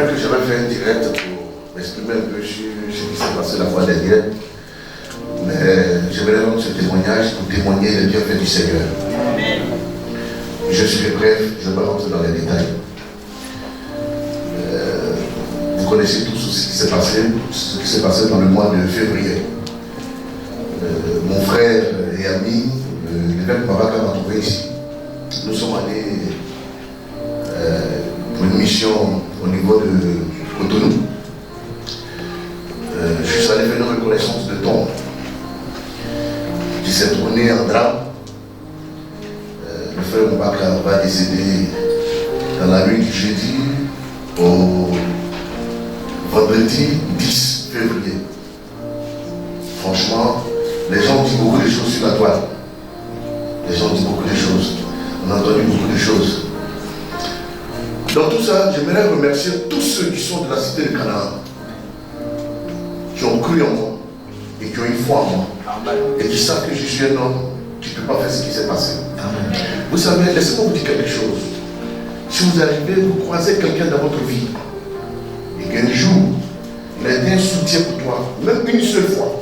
vrai que j'avais fait un direct pour m'exprimer un peu sur ce qui s'est passé la fois dernière. Mais j'aimerais rendre ce témoignage pour témoigner les bienfaits du Seigneur. Je serai bref, je ne vais pas rentrer dans les détails. Vous connaissez tous ce qui s'est passé dans le mois de février. Mon frère et ami, l'évêque Mabaka m'a trouvé ici. Nous sommes allés pour une mission au niveau de Cotonou. Je suis allé faire une reconnaissance de tombe qui s'est tourné en drame. Le frère Mabaka va décéder dans la nuit du jeudi au vendredi 10 février. Franchement, les gens disent beaucoup de choses sur la toile. Les gens disent beaucoup de choses. On a entendu beaucoup de choses. Dans tout ça, j'aimerais remercier tous ceux qui sont de la cité de Canaan, qui ont cru en moi et qui ont une foi en moi. Et qui savent que je suis un homme qui ne peut pas faire ce qui s'est passé. Amen. Vous savez, laissez-moi vous dire quelque chose. Si vous arrivez, vous croisez quelqu'un dans votre vie, et qu'un jour, il a été un soutien pour toi, même une seule fois,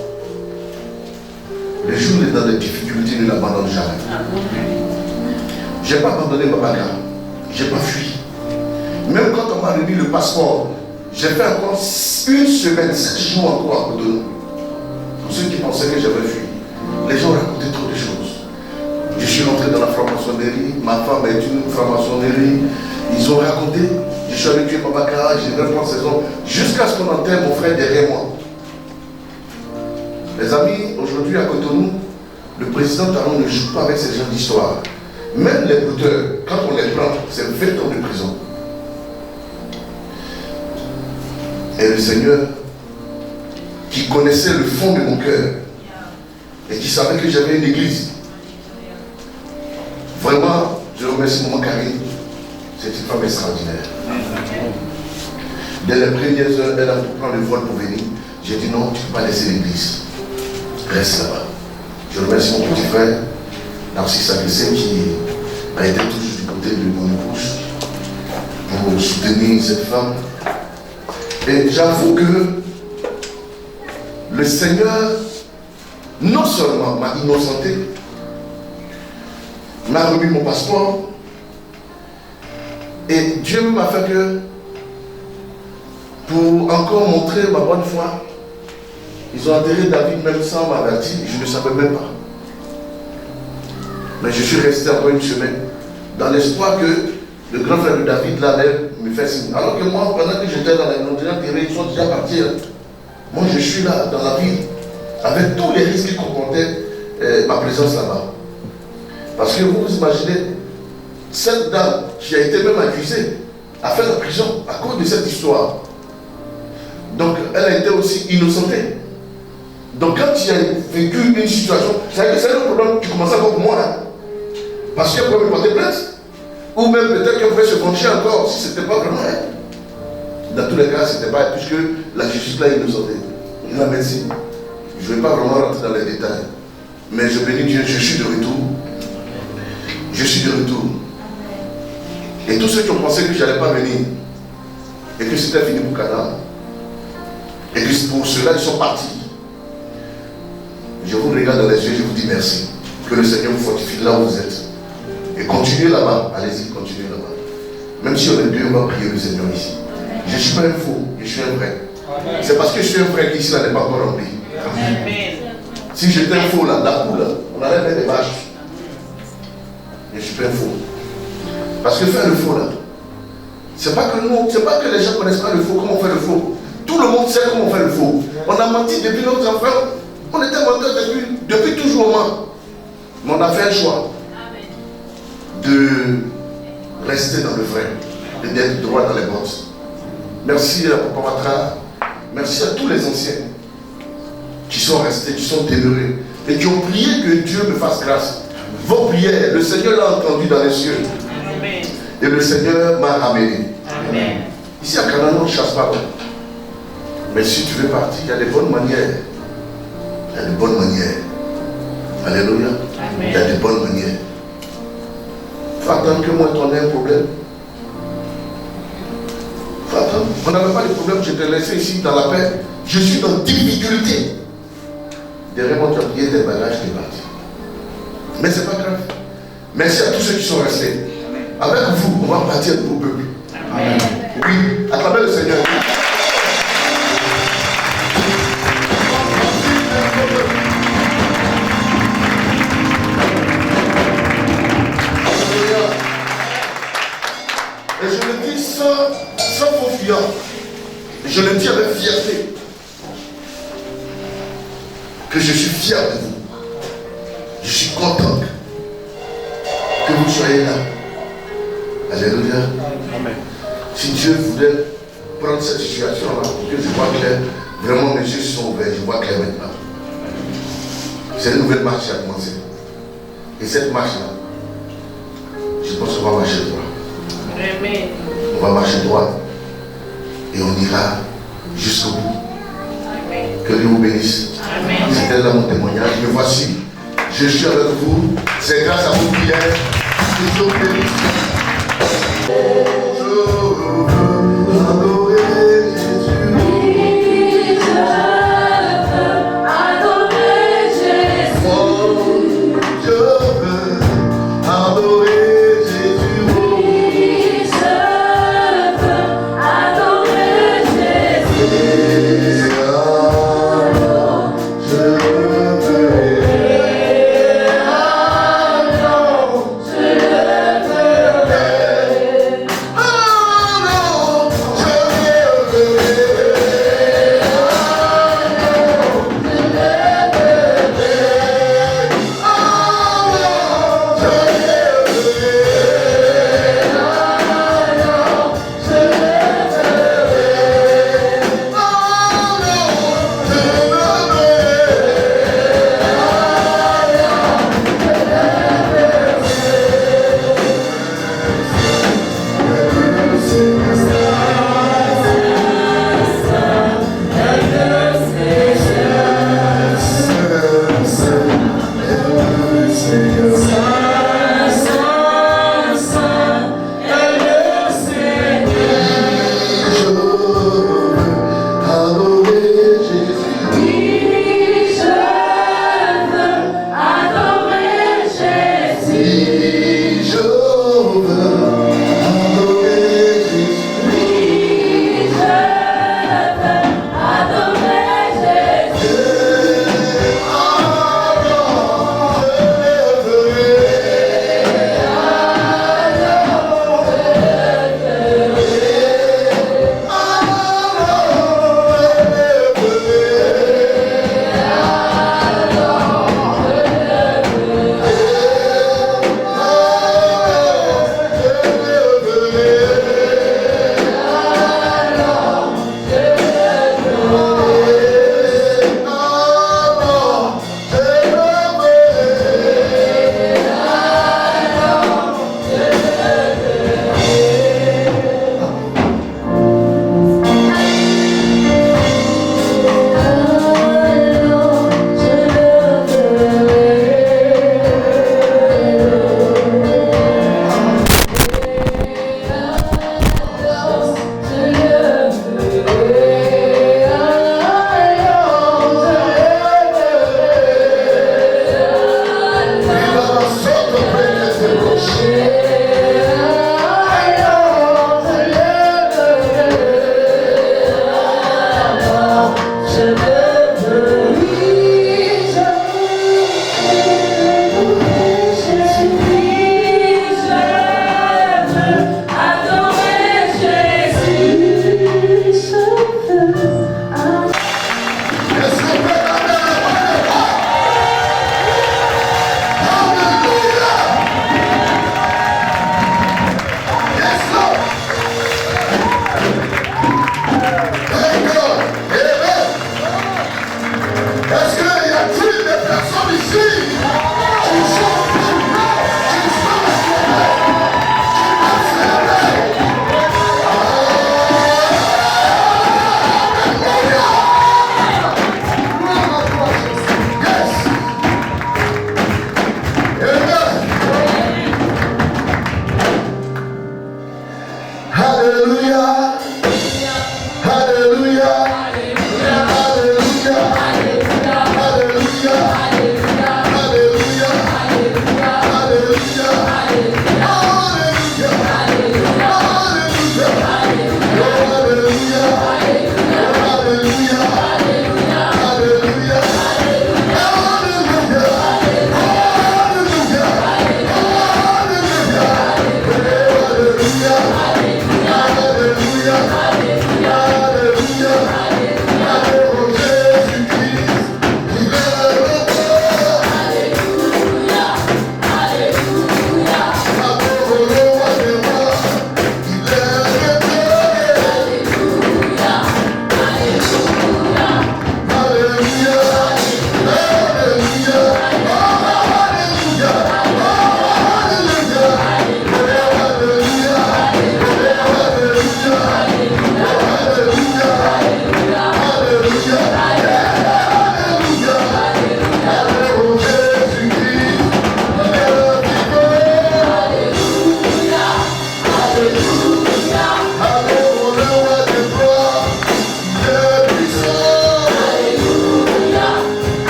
le jour où il est dans des difficultés, ne l'abandonne jamais. Je n'ai pas abandonné ma bagarre, je n'ai pas fui. Même quand on m'a remis le passeport, j'ai fait encore une semaine, 7 jours encore à Cotonou. Pour ceux qui pensaient que j'avais fui, les gens racontaient trop de choses. Je suis rentré dans la franc-maçonnerie, ma femme est une franc-maçonnerie, ils ont raconté, je suis avec Dieu Babaka, j'ai reprends ses hommes, jusqu'à ce qu'on enterre mon frère derrière moi. Les amis, aujourd'hui à Cotonou, le président Talon ne joue pas avec ces gens d'histoire. Même les brouteurs, quand on les prend, c'est 20 ans de prison. Et le Seigneur, qui connaissait le fond de mon cœur, et qui savait que j'avais une église, vraiment, je remercie maman Karine, c'est une femme extraordinaire. Dès les premières heures, elle a pris le vol pour venir. J'ai dit non, tu ne peux pas laisser l'église. Reste là-bas. Je remercie mon petit frère, Narcisse Agressé, qui a été toujours du côté de mon épouse pour soutenir cette femme. Et j'avoue que le Seigneur, non seulement m'a innocenté, m'a remis mon passeport, et Dieu m'a fait que, pour encore montrer ma bonne foi, ils ont enterré David même sans m'avertir, je ne savais même pas. Mais je suis resté encore une semaine, dans l'espoir que le grand frère de David, là, me fait signe. Alors que moi, pendant que j'étais dans les enterrés, ils sont déjà partis. Moi, je suis là, dans la ville, avec tous les risques qui comportaient ma présence là-bas. Parce que vous imaginez, cette dame qui a été même accusée a fait la prison à cause de cette histoire. Donc, elle a été aussi innocentée. Donc, quand tu as vécu une situation, c'est un problème qui commence encore pour moi. Hein? Parce qu'elle pouvait me porter plainte. Ou même peut-être qu'elle pouvait se venger encore si ce n'était pas vraiment elle. Dans tous les cas, ce n'était pas elle, puisque la justice là est innocentée. La médecine. Je ne vais pas vraiment rentrer dans les détails. Mais je bénis Dieu, je suis de retour. Je suis de retour. Et tous ceux qui ont pensé que je n'allais pas venir, et que c'était fini pour Canaan, et que pour cela ils sont partis, je vous regarde dans les yeux, je vous dis merci. Que le Seigneur vous fortifie là où vous êtes. Et continuez là-bas. Allez-y, continuez là-bas. Même si on est deux, on va prier le Seigneur ici. Je ne suis pas un faux, je suis un vrai. C'est parce que je suis un vrai qu'ici là n'est pas encore rempli. Si j'étais un faux là, la poule, on allait mettre des vaches. Je ne suis pas un faux. Parce que faire le faux là, c'est pas que nous, c'est pas que les gens ne connaissent pas le faux, comment on fait le faux. Tout le monde sait comment on fait le faux. On a menti depuis notre enfant. On était menteur depuis toujours au moins. Mais on a fait un choix de rester dans le vrai et d'être droit dans les bottes. Merci à Papa Matra, merci à tous les anciens qui sont restés, qui sont demeurés et qui ont prié que Dieu me fasse grâce. Vos prières, le Seigneur l'a entendu dans les cieux. Amen. Et le Seigneur m'a ramené. Amen. Ici à Canaan, on ne chasse pas. Mais si tu veux partir, il y a des bonnes manières. Il y a des bonnes manières. Alléluia. Amen. Il y a des bonnes manières. Il faut attendre que moi et toi on ait un problème. Il faut attendre. On n'avait pas de problème, je t'ai laissé ici dans la paix. Je suis dans difficulté. Derrière moi, tu as plié tes bagages, tu es parti. Mais c'est pas grave. Merci à tous ceux qui sont restés. Avec vous, on va bâtir pour peuple. Amen. Oui, à travers le Seigneur. Et je le dis sans confiance. Je le dis avec fierté. Que je suis fier de vous. Je suis content que vous soyez là. Alléluia. Amen. Si Dieu voulait prendre cette situation-là, pour que je vois clair, vraiment mes yeux sont ouverts, je vois clair maintenant. C'est une nouvelle marche qui a commencé. Et cette marche-là, je pense qu'on va marcher droit. Amen. On va marcher droit. Et on ira jusqu'au bout. Amen. Que Dieu vous bénisse. Amen. C'était là mon témoignage. Mais voici, je suis avec vous. C'est grâce à vos prières que Dieu vous bénisse. Je veux adorer Jésus. Oui, je veux adorer Jésus. Oh, je veux adorer Jésus. Oui, je veux adorer Jésus. Alors, je veux.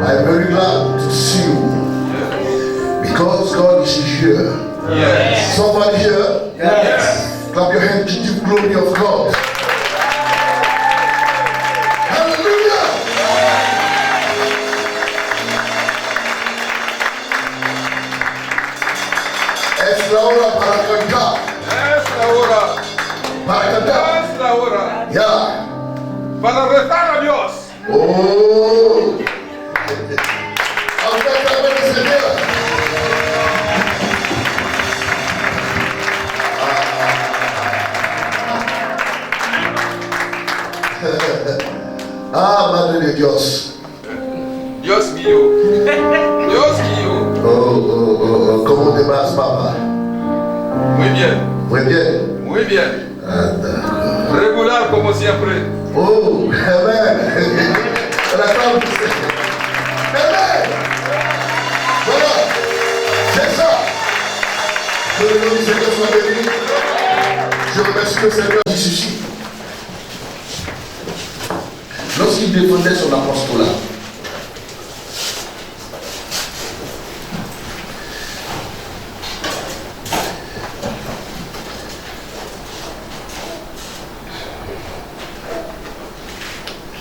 I'm very glad to see you because God is here. Yes. Somebody here? Yes. Clap your hands to give glory of God. Hallelujah. Es la hora para cantar. Es la hora. Para cantar. Es la hora. Ya. Para rezar a Dios. Oh. Aplaudan al Señor. Ah, Madre de Dios. Dios mío. Dios mío. Oh. ¿Cómo te vas, papá? Muy bien. Muy bien. Muy bien. Ah, d'accord. Regular como siempre. Oh, amen. Amen. Voilà. C'est ça. Que le nom du Seigneur soit béni. Je remercie le Seigneur dit ceci. Lorsqu'il défendait son apostolat,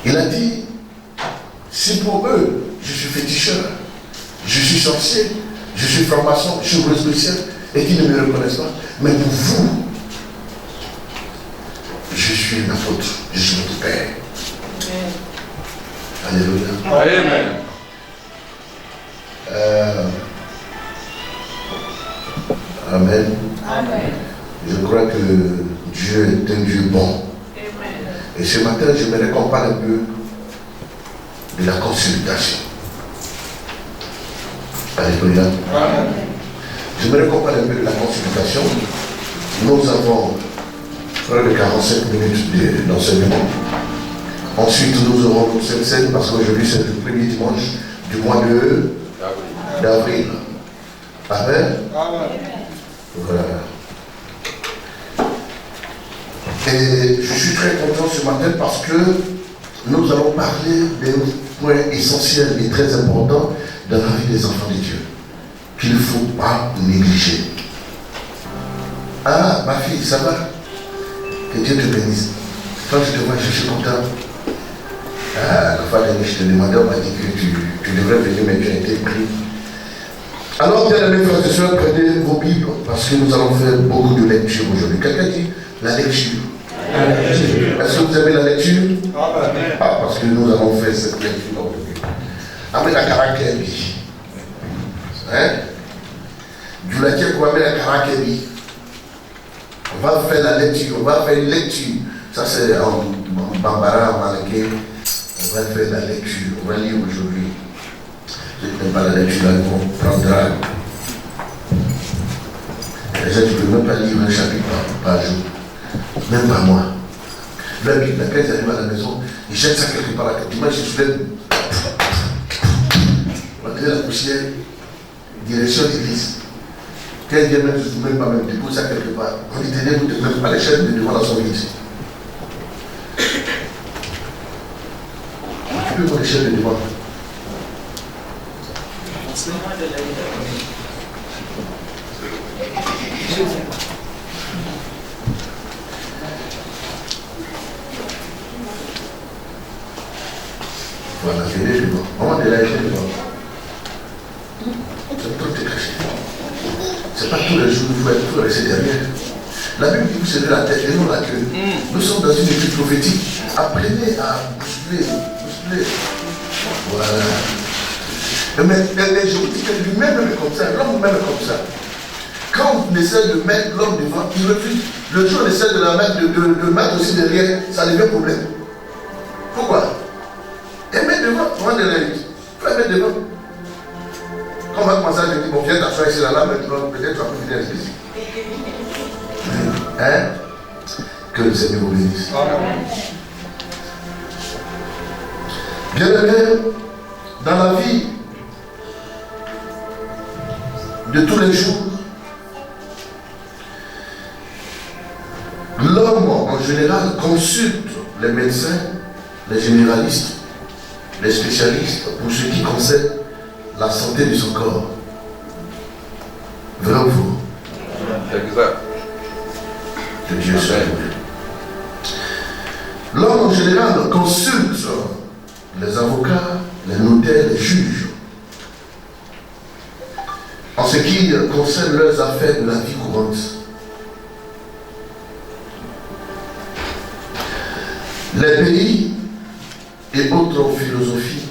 il a dit, si pour eux, je suis féticheur, je suis sorcier, je suis franc-maçon, je suis ouvrier spécial, et qu'ils ne me reconnaissent pas, mais pour vous, je suis un apôtre, je suis votre père. Alléluia. Amen. Amen. Amen. Je crois que Dieu est un Dieu bon. Amen. Et ce matin, j'aimerais qu'on parle un peu de la consultation. Alléluia. Amen. J'aimerais qu'on parle un peu de la consultation. Nous avons près de 45 minutes d'enseignement. Ensuite, nous aurons cette scène parce qu'aujourd'hui, c'est le premier dimanche du mois d'avril. Amen. Amen. Voilà. Et je suis très content ce matin parce que nous allons parler des points essentiels et très importants dans la vie des enfants de Dieu qu'il ne faut pas négliger. Ah, ma fille, ça va? Que Dieu te bénisse. Quand je te vois, je suis content. Ah, la fois dernière, je te demandais, on m'a dit que tu devrais venir, mais tu as été pris. Alors, bien aimés frères et sœurs, prenez vos Bibles parce que nous allons faire beaucoup de lecture aujourd'hui. Quelqu'un dit la lecture. Est-ce que vous aimez la lecture? Amen. Ah, parce que nous avons fait cette lecture aujourd'hui. Avec la caractère. Hein? Du laquelle quoi, avec la caractère. On va faire la lecture, on va faire une lecture. Ça, c'est en bambara, en malaké. On va faire la lecture, on va lire aujourd'hui. Je ne fais pas la lecture, là, on prendra. Déjà, tu ne peux même pas lire un chapitre par jour. Même pas moi. La Bible, quand ils arrivent à la maison, ils jettent ça quelque part. Dimanche, ils soulèvent. On va tirer la poussière, direction d'église. Quand ils viennent, ils ne même pas même déposer ça quelque part. On dit, tenez, vous ne même pas les chaînes de devant la son ici. Tu peux voir les chaînes de devant. Voilà, venez devant. Maman est là, elle est devant. C'est trop te cacher. C'est pas tous les jours qu'il faut rester derrière. La Bible dit que vous serez la tête et non la queue. Nous sommes dans une étude prophétique. Apprenez à bousculer. Voilà. Mais je vous dis que lui-même est comme ça, l'homme même est comme ça. Quand on essaie de mettre l'homme devant, il refuse. Le jour on essaie de la mettre, de mettre aussi derrière, ça devient problème. Pourquoi? Et mettre devant, comment derrière lui? Il faut la mettre devant. Quand on va commencer à dire, bon, viens t'asseoir ici, là, maintenant, peut-être tu vas plus venir à l'église. Hein? Que le Seigneur vous bénisse. Bien aimé, dans la vie de tous les jours, l'homme en général consulte les médecins les généralistes, les spécialistes pour ce qui concerne la santé de son corps. Vrai ou faux? Exact. Que Dieu soit loué. L'homme en général consulte les avocats, les notaires, les juges en ce qui concerne leurs affaires de la vie courante. Les pays et autres philosophies,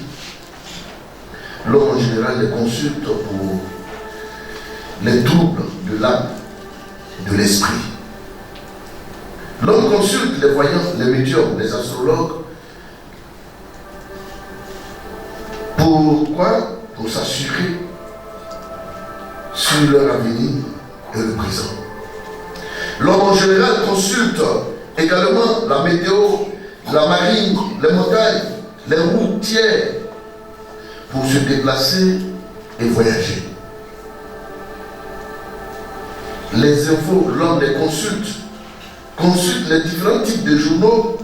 l'homme en général les consulte pour les troubles de l'âme, de l'esprit. L'homme consulte les voyants, les médiums, les astrologues. Pourquoi? Pour s'assurer sur leur avenir et le présent. L'homme en général consulte également la météo, la marine, les montagnes, les routières pour se déplacer et voyager. Les infos, l'homme les consulte les différents types de journaux.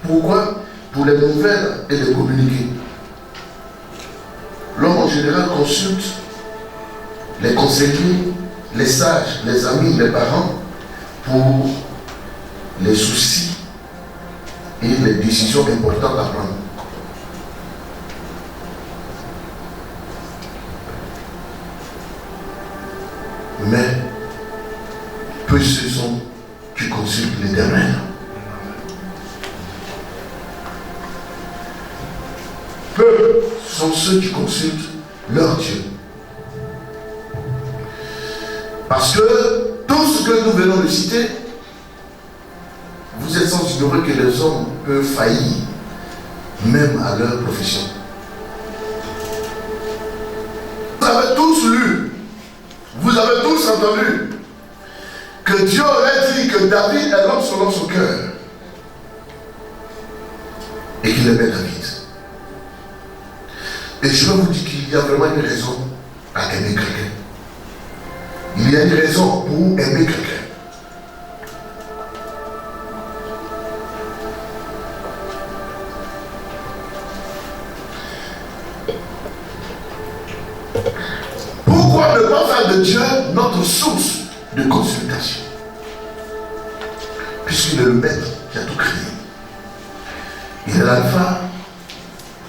Pourquoi? Pour les nouvelles et les communiquer. L'homme en général consulte les conseillers, les sages, les amis, les parents pour les soucis et les décisions importantes à prendre. Mais peu ceux sont qui consultent l'Éternel. Peu sont ceux qui consultent leur Dieu. Parce que tout ce que nous venons de citer, vous êtes sans ignorer que les hommes peuvent faillir, même à leur profession. Vous avez tous lu, vous avez tous entendu que Dieu aurait dit que David est l'homme selon son cœur et qu'il aimait David. Et je vais vous dire qu'il y a vraiment une raison à aimer quelqu'un. Il y a une raison pour aimer quelqu'un. Pourquoi ne pas faire de Dieu notre source de consultation? Puisqu'il est le maître qui a tout créé. Il est l'alpha,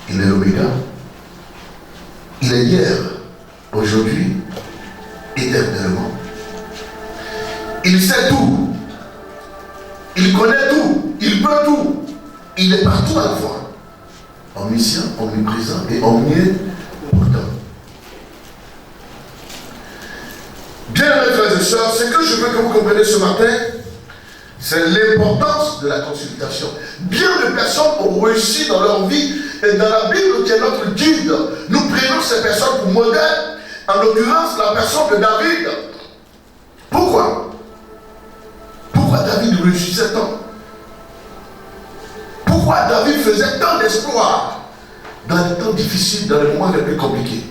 il est l'oméga. Il est hier, aujourd'hui, éternellement. Il sait tout. Il connaît tout. Il peut tout. Il est partout à la fois. Omniscient, omniprésent et omnipotent. Bien, mes frères et sœurs, ce que je veux que vous compreniez ce matin, c'est l'importance de la consultation. Bien de personnes ont réussi dans leur vie, et dans la Bible qui est notre guide, nous prenons ces personnes pour modèle, en l'occurrence la personne de David. Pourquoi? Pourquoi David réussissait tant? Pourquoi David faisait tant d'espoir dans les temps difficiles, dans les moments les plus compliqués?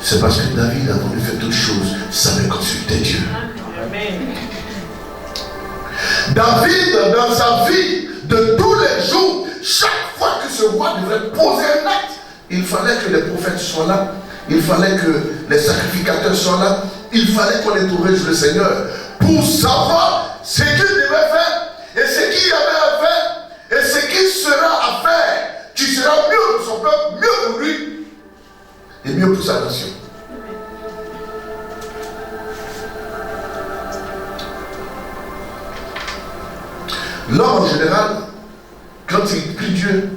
C'est parce que David, avant de faire toutes choses, savait consulter Dieu. Amen. David, dans sa vie de tous les jours, chaque fois que ce roi devait poser un acte, il fallait que les prophètes soient là, il fallait que les sacrificateurs soient là, il fallait qu'on interroge le Seigneur pour savoir ce qu'il devait faire et ce qu'il y avait à faire et ce qu'il sera à faire, qui sera mieux pour son peuple, mieux pour lui et mieux pour sa nation. L'homme en général, quand il prie Dieu,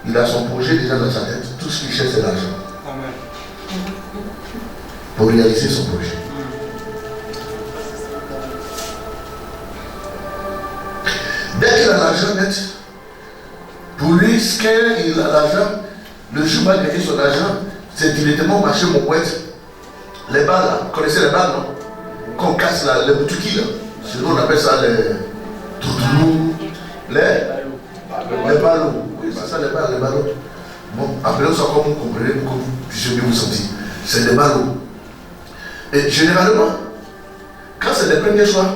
il a son projet déjà dans sa tête. Tout ce qu'il cherche, c'est l'argent. Pour réaliser son projet. Dès qu'il a l'argent net, pour lui, ce qu'il a l'argent, le jour où il va gagner son argent, c'est directement marcher mon poète. Les balles là, vous connaissez les balles, non? Qu'on casse là, les boutiques là. C'est nous on appelle ça les toutoulous, les ballots. Oui, c'est ça les ballots. Bon, appelez ça comme vous comprenez, pour que vous puissiez mieux vous sentir. C'est des ballots. Et généralement, quand c'est les premiers choix,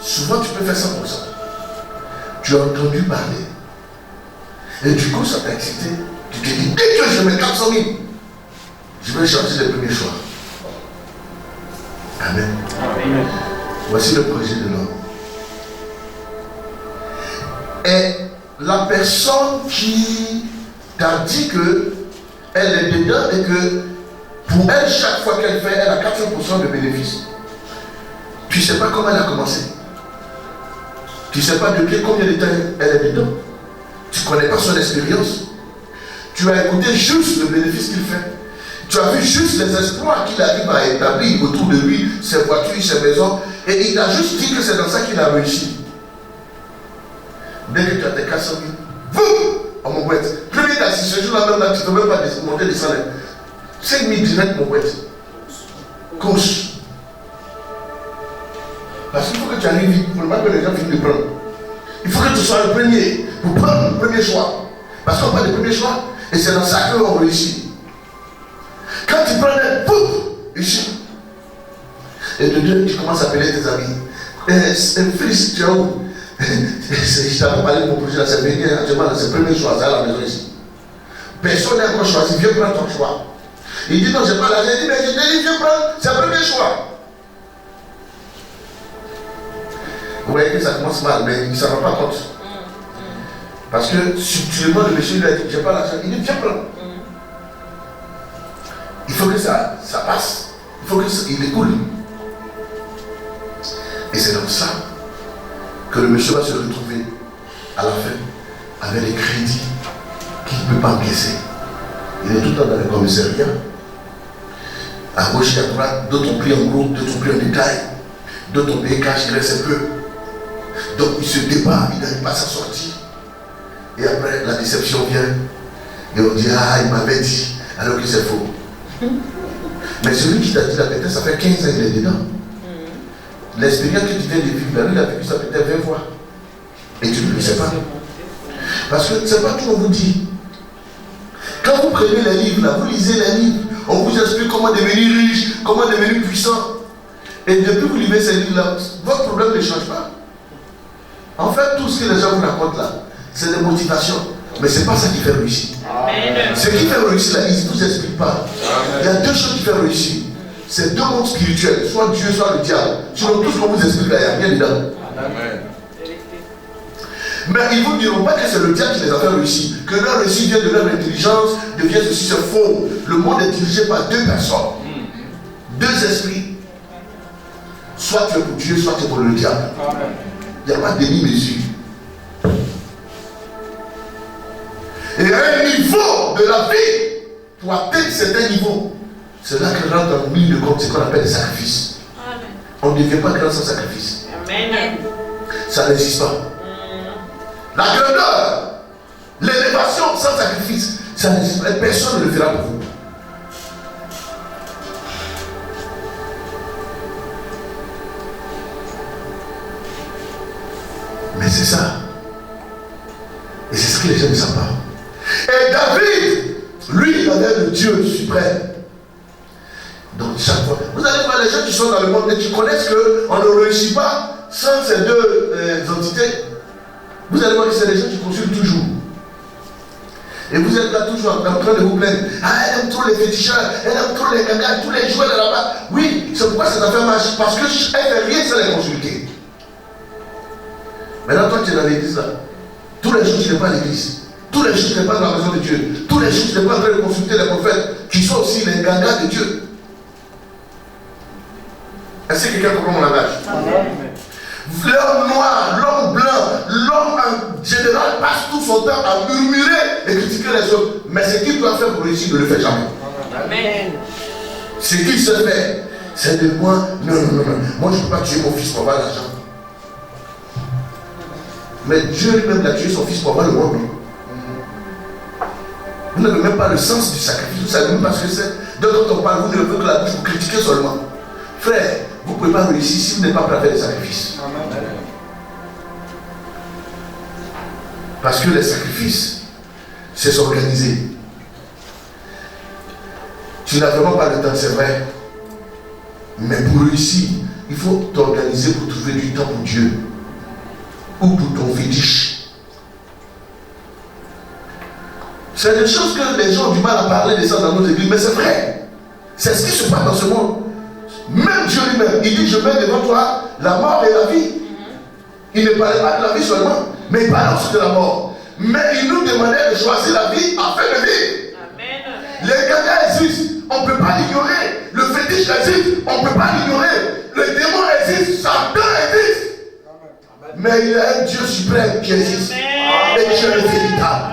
souvent tu peux faire 100%. Tu as entendu parler. Et du coup, ça t'a excité. Tu te dis, dès que je mets 400 000, je vais changer le premier choix. Amen. Amen. Voici le projet de l'homme. Et la personne qui t'a dit qu'elle est dedans et que pour elle, chaque fois qu'elle fait, elle a 400% de bénéfices. Tu ne sais pas comment elle a commencé. Tu ne sais pas depuis combien de temps elle est dedans. Tu ne connais pas son expérience. Tu as écouté juste le bénéfice qu'il fait. Tu as vu juste les exploits qu'il arrive à établir autour de lui, ses voitures, ses maisons. Et il t'a juste dit que c'est dans ça qu'il a réussi. Dès que tu as tes 400 000, boum, oh mon boîte. Premier taxi, ce jour-là même, là, tu ne peux même pas monter des salaires. 5 000 direct, mon boîte. Coach. Parce qu'il faut que tu arrives vite, pour pas que les gens finissent de prendre. Il faut que tu sois le premier, pour prendre le premier choix. Parce qu'on prend le premier choix, et c'est dans ça qu'on réussit. Quand tu prends un boum, ici. Et de deux, tu commences à appeler tes amis. Félix, tu es où? Je t'avais parlé de mon projet là, c'est venu actuellement, c'est le premier choix, c'est à la maison ici. Personne n'a encore choisi, viens prendre ton choix. Il dit non, j'ai pas l'argent, il dit mais je te dis, viens prendre, c'est le premier choix. Vous voyez que ça commence mal, mais il ne s'en rend pas compte. Parce que subtilement, le monsieur lui a dit, j'ai pas l'argent, il dit viens prendre. Il faut que ça passe, il faut qu'il découle. Et c'est comme ça que le monsieur va se retrouver à la fin avec des crédits qu'il ne peut pas encaisser. Il est tout le temps dans le commissariat. À gauche et à droite, d'autres ont pris en groupe, d'autres ont pris en détail, d'autres ont payé cash, il reste un peu. Donc il se débat, il n'arrive pas à s'en sortir. Et après, la déception vient. Et on dit, ah, il m'avait dit, alors que c'est faux. Mais celui qui t'a dit la vérité, ça fait 15 ans qu'il est dedans. L'expérience que tu viens de vivre, il a vécu ça peut-être 20 fois. Et tu ne le sais pas. Parce que ce n'est pas tout qu'on vous dit. Quand vous prenez les livres, là, vous lisez les livres, on vous explique comment devenir riche, comment devenir puissant. Et depuis que vous lisez ces livres-là, votre problème ne change pas. En fait, tout ce que les gens vous racontent là, c'est des motivations. Mais ce n'est pas ça qui fait réussir. Amen. Ce qui fait réussir là, ils ne vous expliquent pas. Amen. Il y a deux choses qui font réussir. C'est deux mondes spirituels, soit Dieu, soit le diable. Sinon, tout ce qu'on vous explique là, il n'y a rien dedans. Amen. Mais ils ne vous diront pas que c'est le diable qui les a fait réussir. Que leur réussite vient de leur intelligence, devient ceci, c'est faux. Le monde est dirigé par deux personnes. Deux esprits. Soit tu es pour Dieu, soit tu es pour le diable. Il n'y a pas de demi-mesure. Et à un niveau de la vie, pour atteindre certains niveaux, c'est là que rentre en ligne de compte ce qu'on appelle les sacrifices. Amen. On ne devient pas grand sans sacrifice. Amen. Ça n'existe pas. La grandeur, l'élévation sans sacrifice, ça n'existe pas. Personne ne le fera pour vous. Mais c'est ça. Et c'est ce que les gens ne savent pas. Et David, lui, il avait le Dieu suprême. Donc chaque fois, vous allez voir les gens qui sont dans le monde et qui connaissent qu'on ne réussit pas sans ces deux entités. Vous allez voir que c'est des gens qui consultent toujours. Et vous êtes là toujours en train de vous plaindre. Ah, elle aime trop les féticheurs, elle aime trop les gagas, tous les joueurs de là-bas. Oui, c'est pourquoi cette affaire marche. Parce qu'elle ne fait rien sans les consulter. Maintenant, toi, tu es dans l'église là. Tous les jours, tu n'es pas à l'église. Tous les jours, tu n'es pas dans la maison de Dieu. Tous les jours, tu n'es pas en train de consulter les prophètes qui sont aussi les gagas de Dieu. Est-ce que quelqu'un comprend mon langage? L'homme noir, l'homme blanc, l'homme en général passe tout son temps à murmurer et critiquer les autres. Mais ce qu'il doit faire pour réussir, ne le fait jamais. Amen. Ce qu'il se fait, c'est de moi, non. Moi, je ne peux pas tuer mon fils pour avoir l'argent. Mais Dieu lui-même l'a tué son fils pour avoir le monde. Vous n'avez même pas le sens du sacrifice, vous ne savez même pas ce que c'est. Donc quand on parle, vous ne le faites que la bouche pour critiquer seulement. Frère, vous ne pouvez pas réussir si vous n'êtes pas prêt à faire des sacrifices. Amen. Parce que les sacrifices, c'est s'organiser. Tu n'as vraiment pas le temps, c'est vrai. Mais pour réussir, il faut t'organiser pour trouver du temps pour Dieu. Ou pour ton fétiche. C'est des choses que les gens ont du mal à parler de ça dans nos églises, mais c'est vrai. C'est ce qui se passe dans ce monde. Même Dieu lui-même, il dit, je mets devant toi la mort et la vie. Il ne parlait pas de la vie seulement, mais il parlait aussi de la mort. Mais il nous demandait de choisir la vie afin de vivre. Amen. Les gagnants existent, on ne peut pas l'ignorer. Le fétiche existe, on ne peut pas l'ignorer. Le démon existe, Satan existe. Mais il y a un Dieu suprême qui existe. Et qui est le véritable.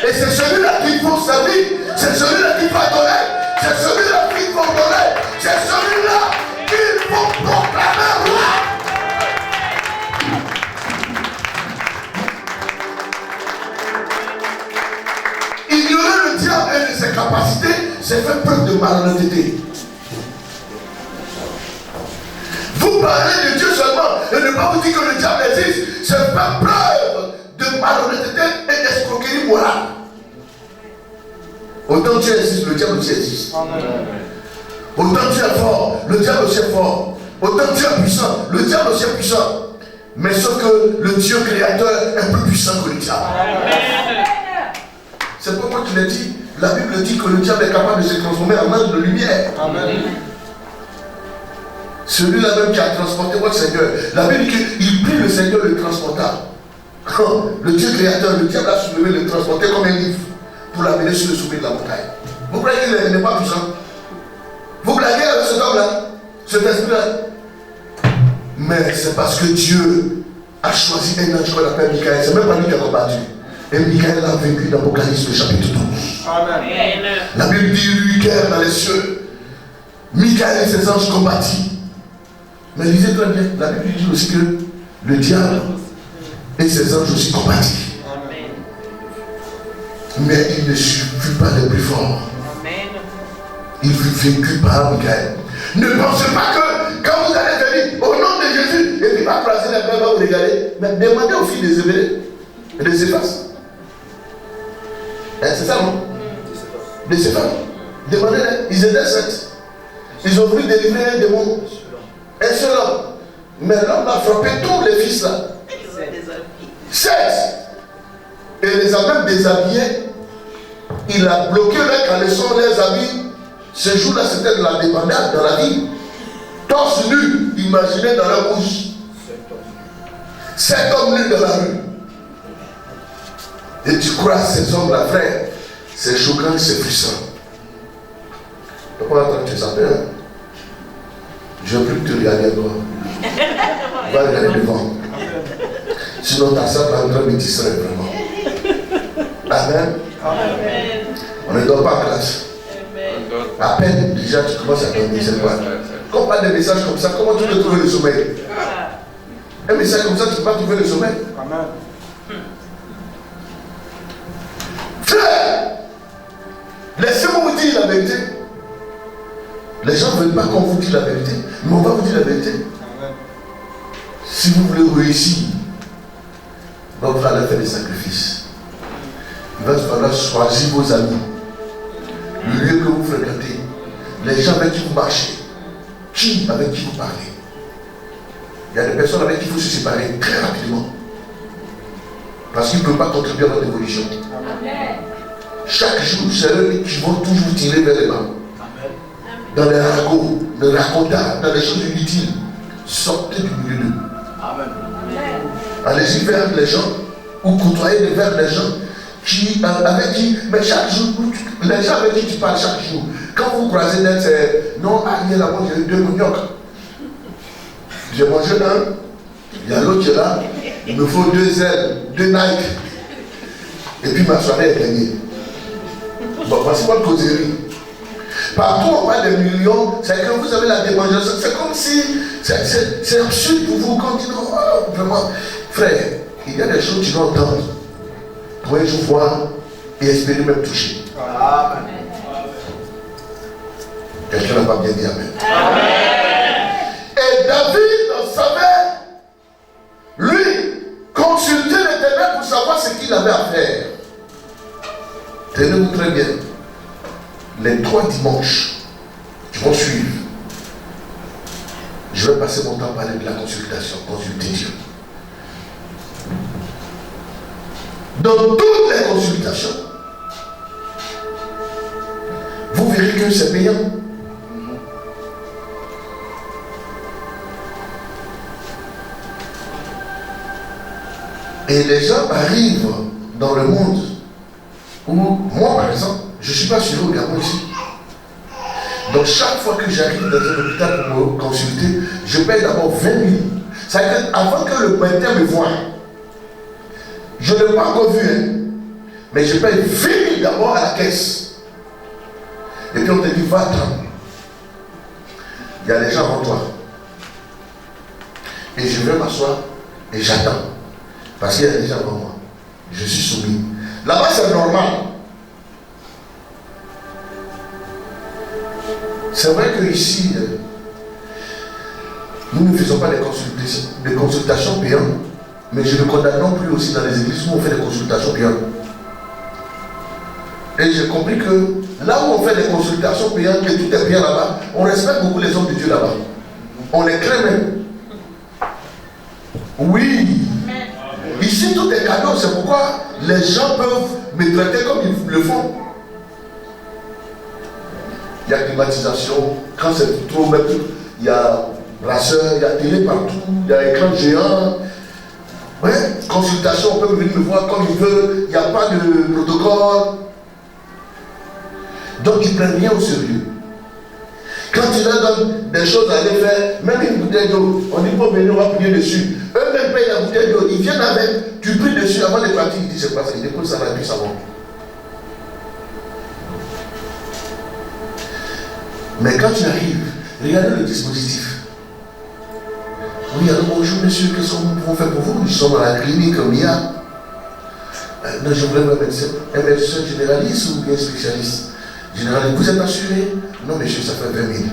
Et c'est celui-là qu'il faut servir. C'est celui-là qu'il faut adorer. C'est celui-là qu'il faut honorer. C'est celui-là qu'il faut proclamer roi. Ignorer le diable et ses capacités, c'est faire preuve de malhonnêteté. Vous parlez de Dieu seulement et ne pas vous dire que le diable existe, c'est faire preuve de malhonnêteté et d'escroquerie morale. Autant Dieu existe, le diable aussi existe. Autant Dieu est fort, le diable aussi est fort. Autant Dieu est puissant, le diable aussi est puissant. Mais sauf que le Dieu créateur est plus puissant que le diable. C'est pourquoi tu l'as dit. La Bible dit que le diable est capable de se transformer en ange de lumière. Amen. Celui-là même qui a transporté votre Seigneur. La Bible dit qu'il prie le Seigneur, le transporta. Le Dieu créateur, le diable a soulevé, le transporter comme un livre pour l'amener sur le sommet de la montagne. Vous croyez qu'il n'est pas puissant? Vous blaguez avec cet homme-là, cet esprit-là. Mais c'est parce que Dieu a choisi un ange qu'on appelle Michael. C'est même pas lui qui a combattu. Et Michael a vaincu dans l'Apocalypse chapitre 12. Amen. La Bible dit lui guerre dans les cieux. Michael et ses anges combattirent. Mais lisez très bien, la Bible dit aussi que le diable et ses anges aussi combattirent. Mais il ne fut pas le plus fort. Il fut vaincu par Michael. Ne pensez pas que quand vous allez venir au nom de Jésus, et puis va croiser la main, va vous régaler. Mais demandez aux filles des Zébédée et des Céphas. C'est ça, non? Des Céphas. Demandez-les. Ils étaient 7. Ils ont voulu délivrer un démon. Un seul homme. Mais l'homme a frappé tous les fils là. 7. Et les a même déshabillés. Il a bloqué leurs caleçons, leurs habits. Ce jour-là, c'était de la débandade dans la vie. Torse nu, imaginez dans leur bouche. 7 hommes nus dans la rue. Et tu crois ces hommes-là, frère, c'est choquant, c'est puissant. Pourquoi attends, tu s'appelles, hein? Je ne veux plus te regarder à toi. Va regarder devant. Sinon ta soeur va entrer me distraire vraiment. Amen. Amen. On ne dort pas en classe. Amen. À peine déjà tu commences à dormir, c'est quoi? Quand on parle de messages comme ça, comment tu peux trouver le sommeil? Un message comme ça, tu ne peux pas trouver le sommeil. Amen. Frère, laissez-moi vous dire la vérité. Les gens ne veulent pas qu'on vous dise la vérité, mais on va vous dire la vérité. Amen. Si vous voulez réussir, il va vous falloir faire des sacrifices. Il va falloir choisir vos amis, le lieu que vous fréquentez, les gens avec qui vous marchez, avec qui vous parlez. Il y a des personnes avec qui il faut se séparer très rapidement. Parce qu'ils ne peuvent pas contribuer à votre évolution. Amen. Chaque jour, c'est eux qui vont toujours tirer vers les bas. Dans les ragots, dans les racontards, dans les choses inutiles. Sortez du milieu d'eux. Amen. Allez-y vers les gens, ou côtoyez vers les gens avec qui, mais chaque jour, les gens avec qui tu parles chaque jour, quand vous croisez d'être, c'est non, il y a là-bas, j'ai eu 2 maniocs. J'ai mangé un, il y a l'autre qui est là, il me faut 2 ailes, 2 Nike. Et puis ma soirée est gagnée. Bon, voici votre causerie. Partout on parle des millions, c'est que vous avez la démangeance. C'est comme si, c'est absurde pour vous quand ils disent, oh, vraiment, frère, il y a des choses que tu dois entendre pour un jour voir et espérer même toucher. Amen. Quelqu'un n'a pas bien dit Amen. Amen. Et David savait, lui, consulter l'Éternel pour savoir ce qu'il avait à faire. Tenez-vous très bien. Les 3 dimanches qui vont suivre, je vais passer mon temps à parler de la consultation, consulter Dieu. Dans toutes les consultations, vous verrez que c'est payant. Et les gens arrivent dans le monde où, moi par exemple, je ne suis pas assuré au Gabon ici. Donc chaque fois que j'arrive dans un hôpital pour me consulter, je paye d'abord 20 000. C'est-à-dire qu'avant que le médecin me voie, je ne l'ai pas encore vu, hein, mais je paye 20 000 d'abord à la caisse. Et puis on te dit, va attendre. Il y a des gens avant toi. Et je vais m'asseoir et j'attends. Parce qu'il y a des gens avant moi. Je suis soumis. Là-bas, c'est normal. C'est vrai qu'ici, nous ne faisons pas des consultations payantes, mais je ne condamne non plus aussi dans les églises où on fait des consultations payantes. Et j'ai compris que là où on fait des consultations payantes, que tout est bien là-bas, on respecte beaucoup les hommes de Dieu là-bas. On les craint même. Oui. Ici, tout est cadeau. C'est pourquoi les gens peuvent me traiter comme ils le font. Il y a climatisation. Quand c'est trop même, il y a brasseur, il y a télé partout, il y a écran géant. Ouais, consultation, on peut venir me voir comme il veut. Il n'y a pas de protocole. Donc, ils ne prennent rien au sérieux. Quand ils leur donnent des choses à aller faire, même une bouteille d'eau, on dit pas venir, on va prier dessus. Eux-mêmes payent la bouteille d'eau, ils viennent avec, tu pries dessus avant de partir, ils disent c'est pas ça, ils déposent ça là et puis ça va. Mais quand tu arrives, regardez le dispositif. Oui, alors bonjour monsieur, qu'est-ce que nous pouvons faire pour vous? Nous sommes dans la clinique MIA. Non, je voudrais un médecin généraliste ou bien spécialiste. Généraliste, vous êtes assuré? Non monsieur, ça fait 20 000.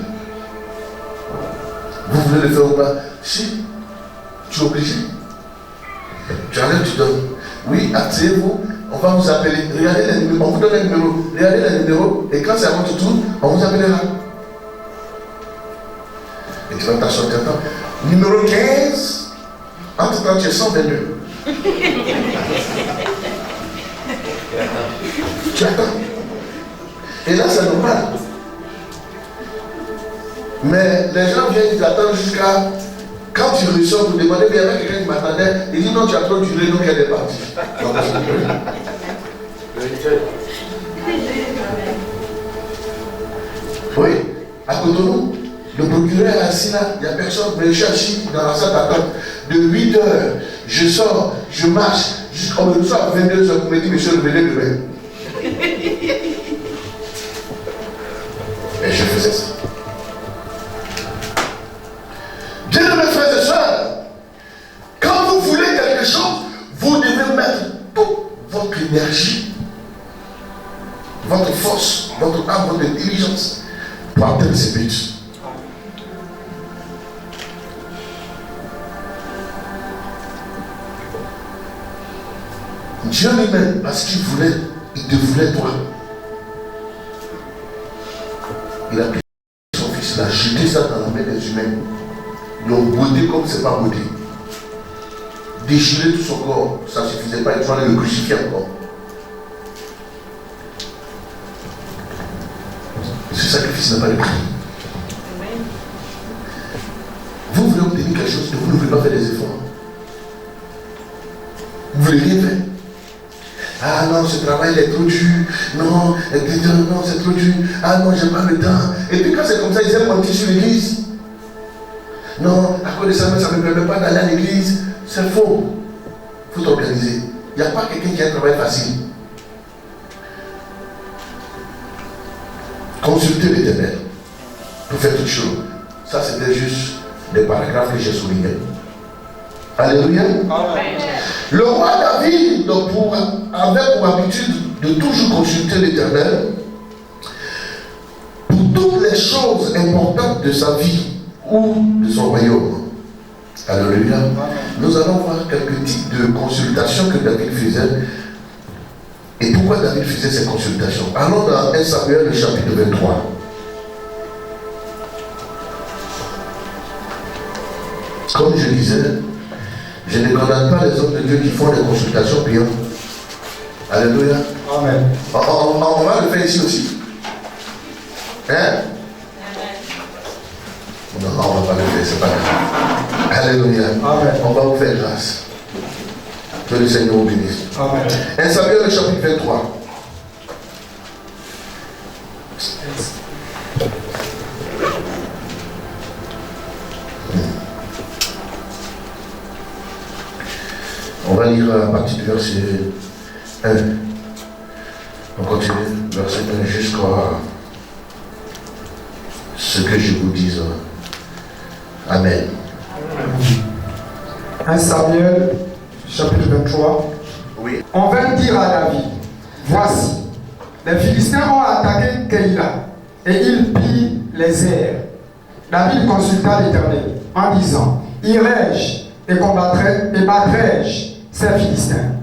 Vous voulez le faire ou pas? Si, tu es obligé. Tu enlèves, tu donnes. Oui, activez-vous, on va vous appeler. Regardez les numéros, on vous donne les numéros. Regardez les numéros, et quand c'est à votre tour, on vous appellera. Et tu vas t'asseoir, tu attends. Numéro 15, entre temps, tu es 122. Tu attends. Et là, c'est normal. Mais les gens viennent, ils attendent jusqu'à. Quand tu ressors, vous demandez, mais il y avait quelqu'un qui m'attendait. Il dit non, tu as trop duré, donc elle est partie. Oui, à Cotonou, le procureur est assis là, il n'y a personne, mais je suis assis dans la salle d'attente. De 8 heures, je sors, je marche, jusqu'à 22 heures pour me dire, monsieur, revenez demain. Et je faisais ça. Bien, mes frères et sœurs, quand vous voulez quelque chose, vous devez mettre toute votre énergie, votre force, votre âme, votre intelligence pour atteindre ces buts. Dieu lui-même, parce qu'il voulait, il te voulait toi. Il a pris son fils, il a jeté ça dans la main des humains. Ils l'ont beauté comme c'est pas beauté. Déchirer tout son corps, ça ne suffisait pas, il fallait le crucifier encore. Ce sacrifice n'a pas de prix. Vous voulez obtenir quelque chose et vous ne voulez pas faire des efforts. Vous voulez rien faire. Ah non, ce travail est trop dur. Non, non, c'est trop dur. Ah non, j'ai pas le temps. Et puis quand c'est comme ça, ils aiment monter sur l'église. Non, à cause de ça, ça ne me permet pas d'aller à l'église. C'est faux. Il faut t'organiser. Il n'y a pas quelqu'un qui a un travail facile. Consultez l'Éternel pour faire toutes choses. Ça, c'était juste des paragraphes que j'ai soulignés. Alléluia. Amen. Le roi David avait pour habitude de toujours consulter l'Éternel pour toutes les choses importantes de sa vie ou de son royaume. Alléluia. Nous allons voir quelques types de consultations que David faisait et pourquoi David faisait ces consultations. Allons dans 1 Samuel, le chapitre 23. Comme je disais, je ne condamne pas les hommes de Dieu qui font des consultations payantes. Alléluia. Amen. On va le faire ici aussi. Hein? Non, on ne va pas le faire, c'est pas grave. Alléluia. Amen. On va vous faire grâce. Que le Seigneur vous bénisse. Amen. 1 Samuel, chapitre 23. On va lire à partir du verset 1. On continue, verset 1 jusqu'à ce que je vous dise. Amen. 1 Samuel, chapitre 23. Oui. On vint dire à David, voici, les Philistins ont attaqué Keïla et ils pillent les airs. David consulta l'Éternel en disant, irai-je et battrai-je ces Philistins?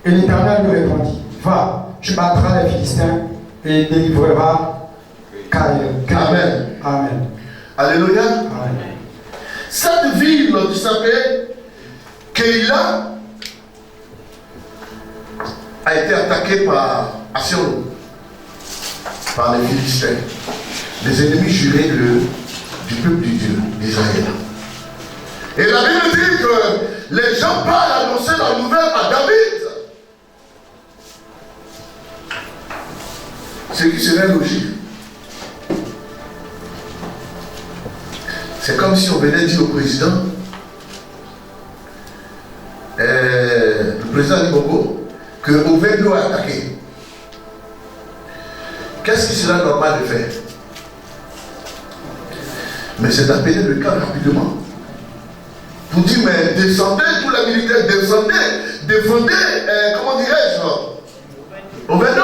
Et l'Éternel lui répondit, va, tu battras les Philistins et délivreras Keïla. Amen. Amen. Alléluia. Amen. Cette ville qui s'appelle Keïla a été attaquée par Assion, par les Philistins, les ennemis jurés du peuple de Dieu, d'Israël. Et la Bible dit que les gens parlent annoncer la nouvelle à David. Ce qui serait logique. C'est comme si on venait dire au président, le président Libogo, que Ovendo a attaqué. Qu'est-ce qui sera normal de faire? Mais c'est d'appeler le camp rapidement. Pour dire, mais descendez, tous les militaires, descendez, défendez, comment dirais-je, Ovendo.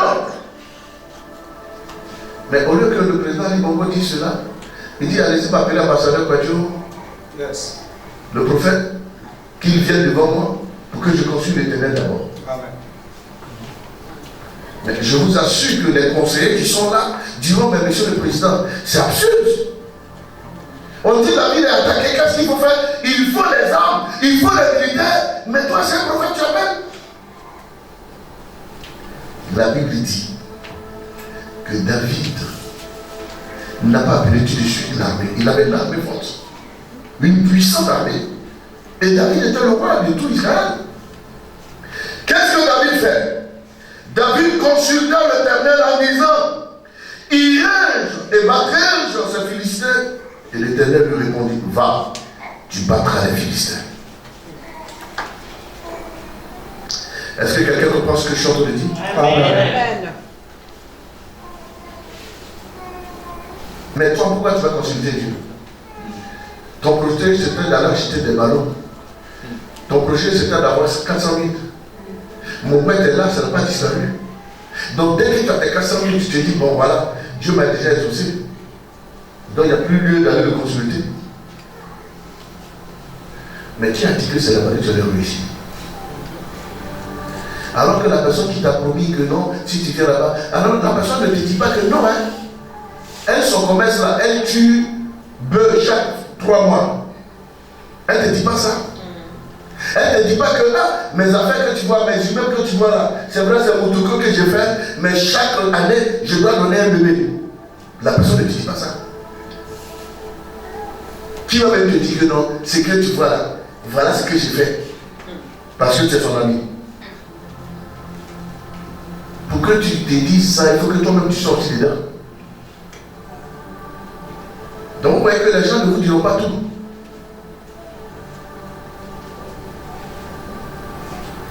Mais au lieu que le président Libogo dise cela, il dit, allez-y m'appeler l'ambassadeur Kwadjo, Yes. le prophète, qu'il vienne devant moi pour que je consulte l'Éternel d'abord. Amen. Mais je vous assure que les conseillers qui sont là diront, mais monsieur le président, c'est absurde. On dit la ville est attaquée, qu'est-ce qu'il faut faire? Il faut les armes, il faut les militaires, mais toi c'est un prophète, tu appelles. La Bible dit que David n'a pas appelé tout de suite l'armée. Il avait une armée forte, une puissante armée. Et David était le roi de tout Israël. Qu'est-ce que David fait? David consulta l'Éternel en disant, irai-je et battrai-je ces Philistins? Et l'Éternel lui répondit, va, tu battras les Philistins. Est-ce que quelqu'un comprend ce que je suis en train de dire? Amen. Mais toi, pourquoi tu vas consulter Dieu? Ton projet, c'était d'aller acheter des ballons. Ton projet, c'était d'avoir 400 000. Mon père est là, ça n'a pas disparu. Donc, dès que tu as tes 400 000, tu te dis, bon voilà, Dieu m'a déjà exaucé. Donc, il n'y a plus lieu d'aller le consulter. Mais qui a dit que c'est la manière que tu allais réussir? Alors que la personne qui t'a promis que non, si tu viens là-bas, alors la personne ne te dit pas que non, hein. Elle, son commerce là, elle tue bœuf chaque 3 mois. Elle ne te dit pas ça. Elle ne te dit pas que là, mes affaires que tu vois, mes immeubles que tu vois là, c'est vrai, c'est mon truc que j'ai fait, mais chaque année, je dois donner un bébé. La personne ne te dit pas ça. Qui va même te dire que non, c'est que tu vois là, voilà ce que j'ai fait. Parce que tu es son ami. Pour que tu te dises ça, il faut que toi-même tu sortes dedans. Donc vous voyez que les gens ne vous diront pas tout.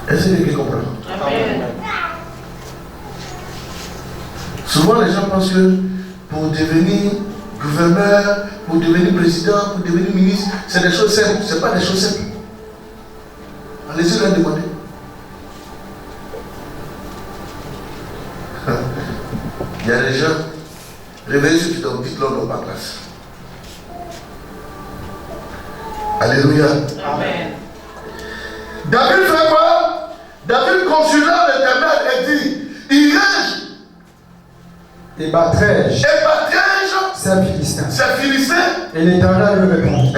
Est-ce que quelqu'un comprend? Amen. Souvent les gens pensent que pour devenir gouverneur, pour devenir président, pour devenir ministre, c'est des choses simples. Ce n'est pas des choses simples. Allez-y leur demander. Il y a des gens, réveillez ceux qui dorment, dites-leur dans ma place. Alléluia. Amen. David fait quoi? David consulta l'Éternel et dit, irai-je Et battrai-je et battrai-je ces Philistins? ces Philistins? Et l'Éternel lui répondit,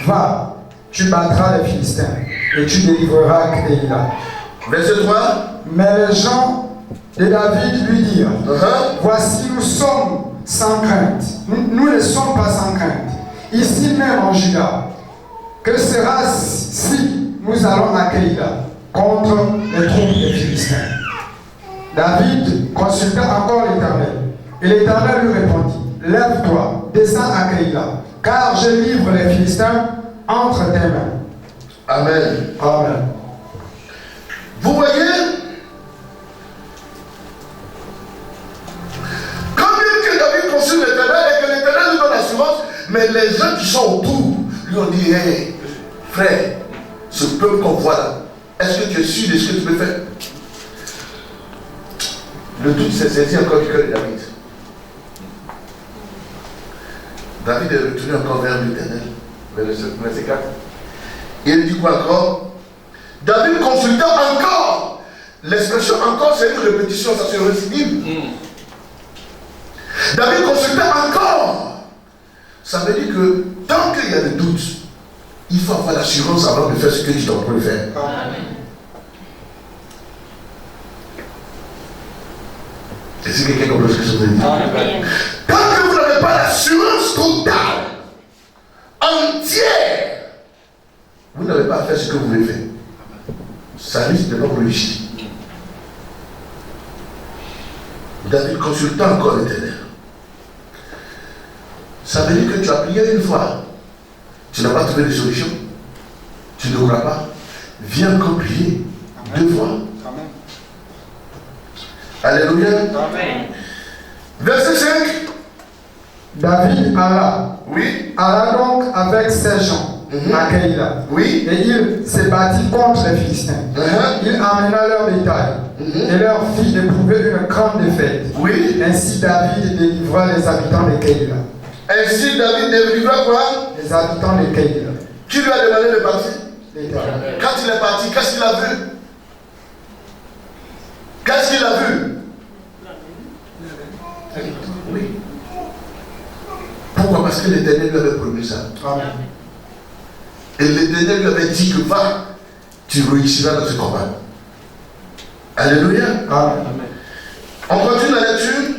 va, tu battras les Philistins et tu délivreras Keïla. Verset 3. Mais les gens de David lui dirent, voici nous sommes sans crainte. Nous ne sommes pas sans crainte. Ici même en Juda, que sera si nous allons à Keïla contre les troupes des Philistins? David consulta encore l'Éternel. Et l'Éternel lui répondit, lève-toi, descends à Keïla, car je livre les Philistins entre tes mains. Amen. Amen. Vous voyez, quand même que David consulte l'Éternel et que l'Éternel lui donne l'assurance, mais les gens qui sont autour lui ont dit, hey, frère, ce peuple qu'on voit là, est-ce que tu es sûr de ce que tu peux faire? Le doute s'est saisi encore du cœur de David. David est retourné encore vers l'Éternel, vers le verset 4. Il dit quoi encore? David consulta encore. L'expression encore, c'est une répétition, ça se récidive. David consulta encore. Ça veut dire que tant qu'il y a des doutes, il faut avoir l'assurance avant de faire ce que tu dois le faire. Amen. Est-ce que quelqu'un comprend ce que je veux dire? Tant que vous n'avez pas l'assurance totale, entière, vous n'avez pas à faire ce que vous voulez faire. Ça risque de non réussir. David consulta encore l'Éternel. Ça veut dire que tu as prié une fois. Tu n'as pas trouvé de solution. Tu ne crois pas. Viens encore prier. Amen. 2 fois. Amen. Alléluia. Amen. Verset 5. David alla. Oui. Alla donc avec ses gens à Keïla. Oui. Et il s'est battu contre les Philistins. Il amena leur bétail et leur fit éprouver une grande défaite. Oui. Ainsi David délivra les habitants de Keïla. Ainsi David délivra quoi? Les habitants de Keïla. Qui lui a demandé de partir? L'Éternel. Quand il est parti, qu'est-ce qu'il a vu? Qu'est-ce qu'il a vu? Oui. Pourquoi? Parce que l'Éternel lui avait promis ça. Amen. Et l'Éternel lui avait dit que va, tu réussiras dans ce combat. Alléluia. Amen. On continue la lecture.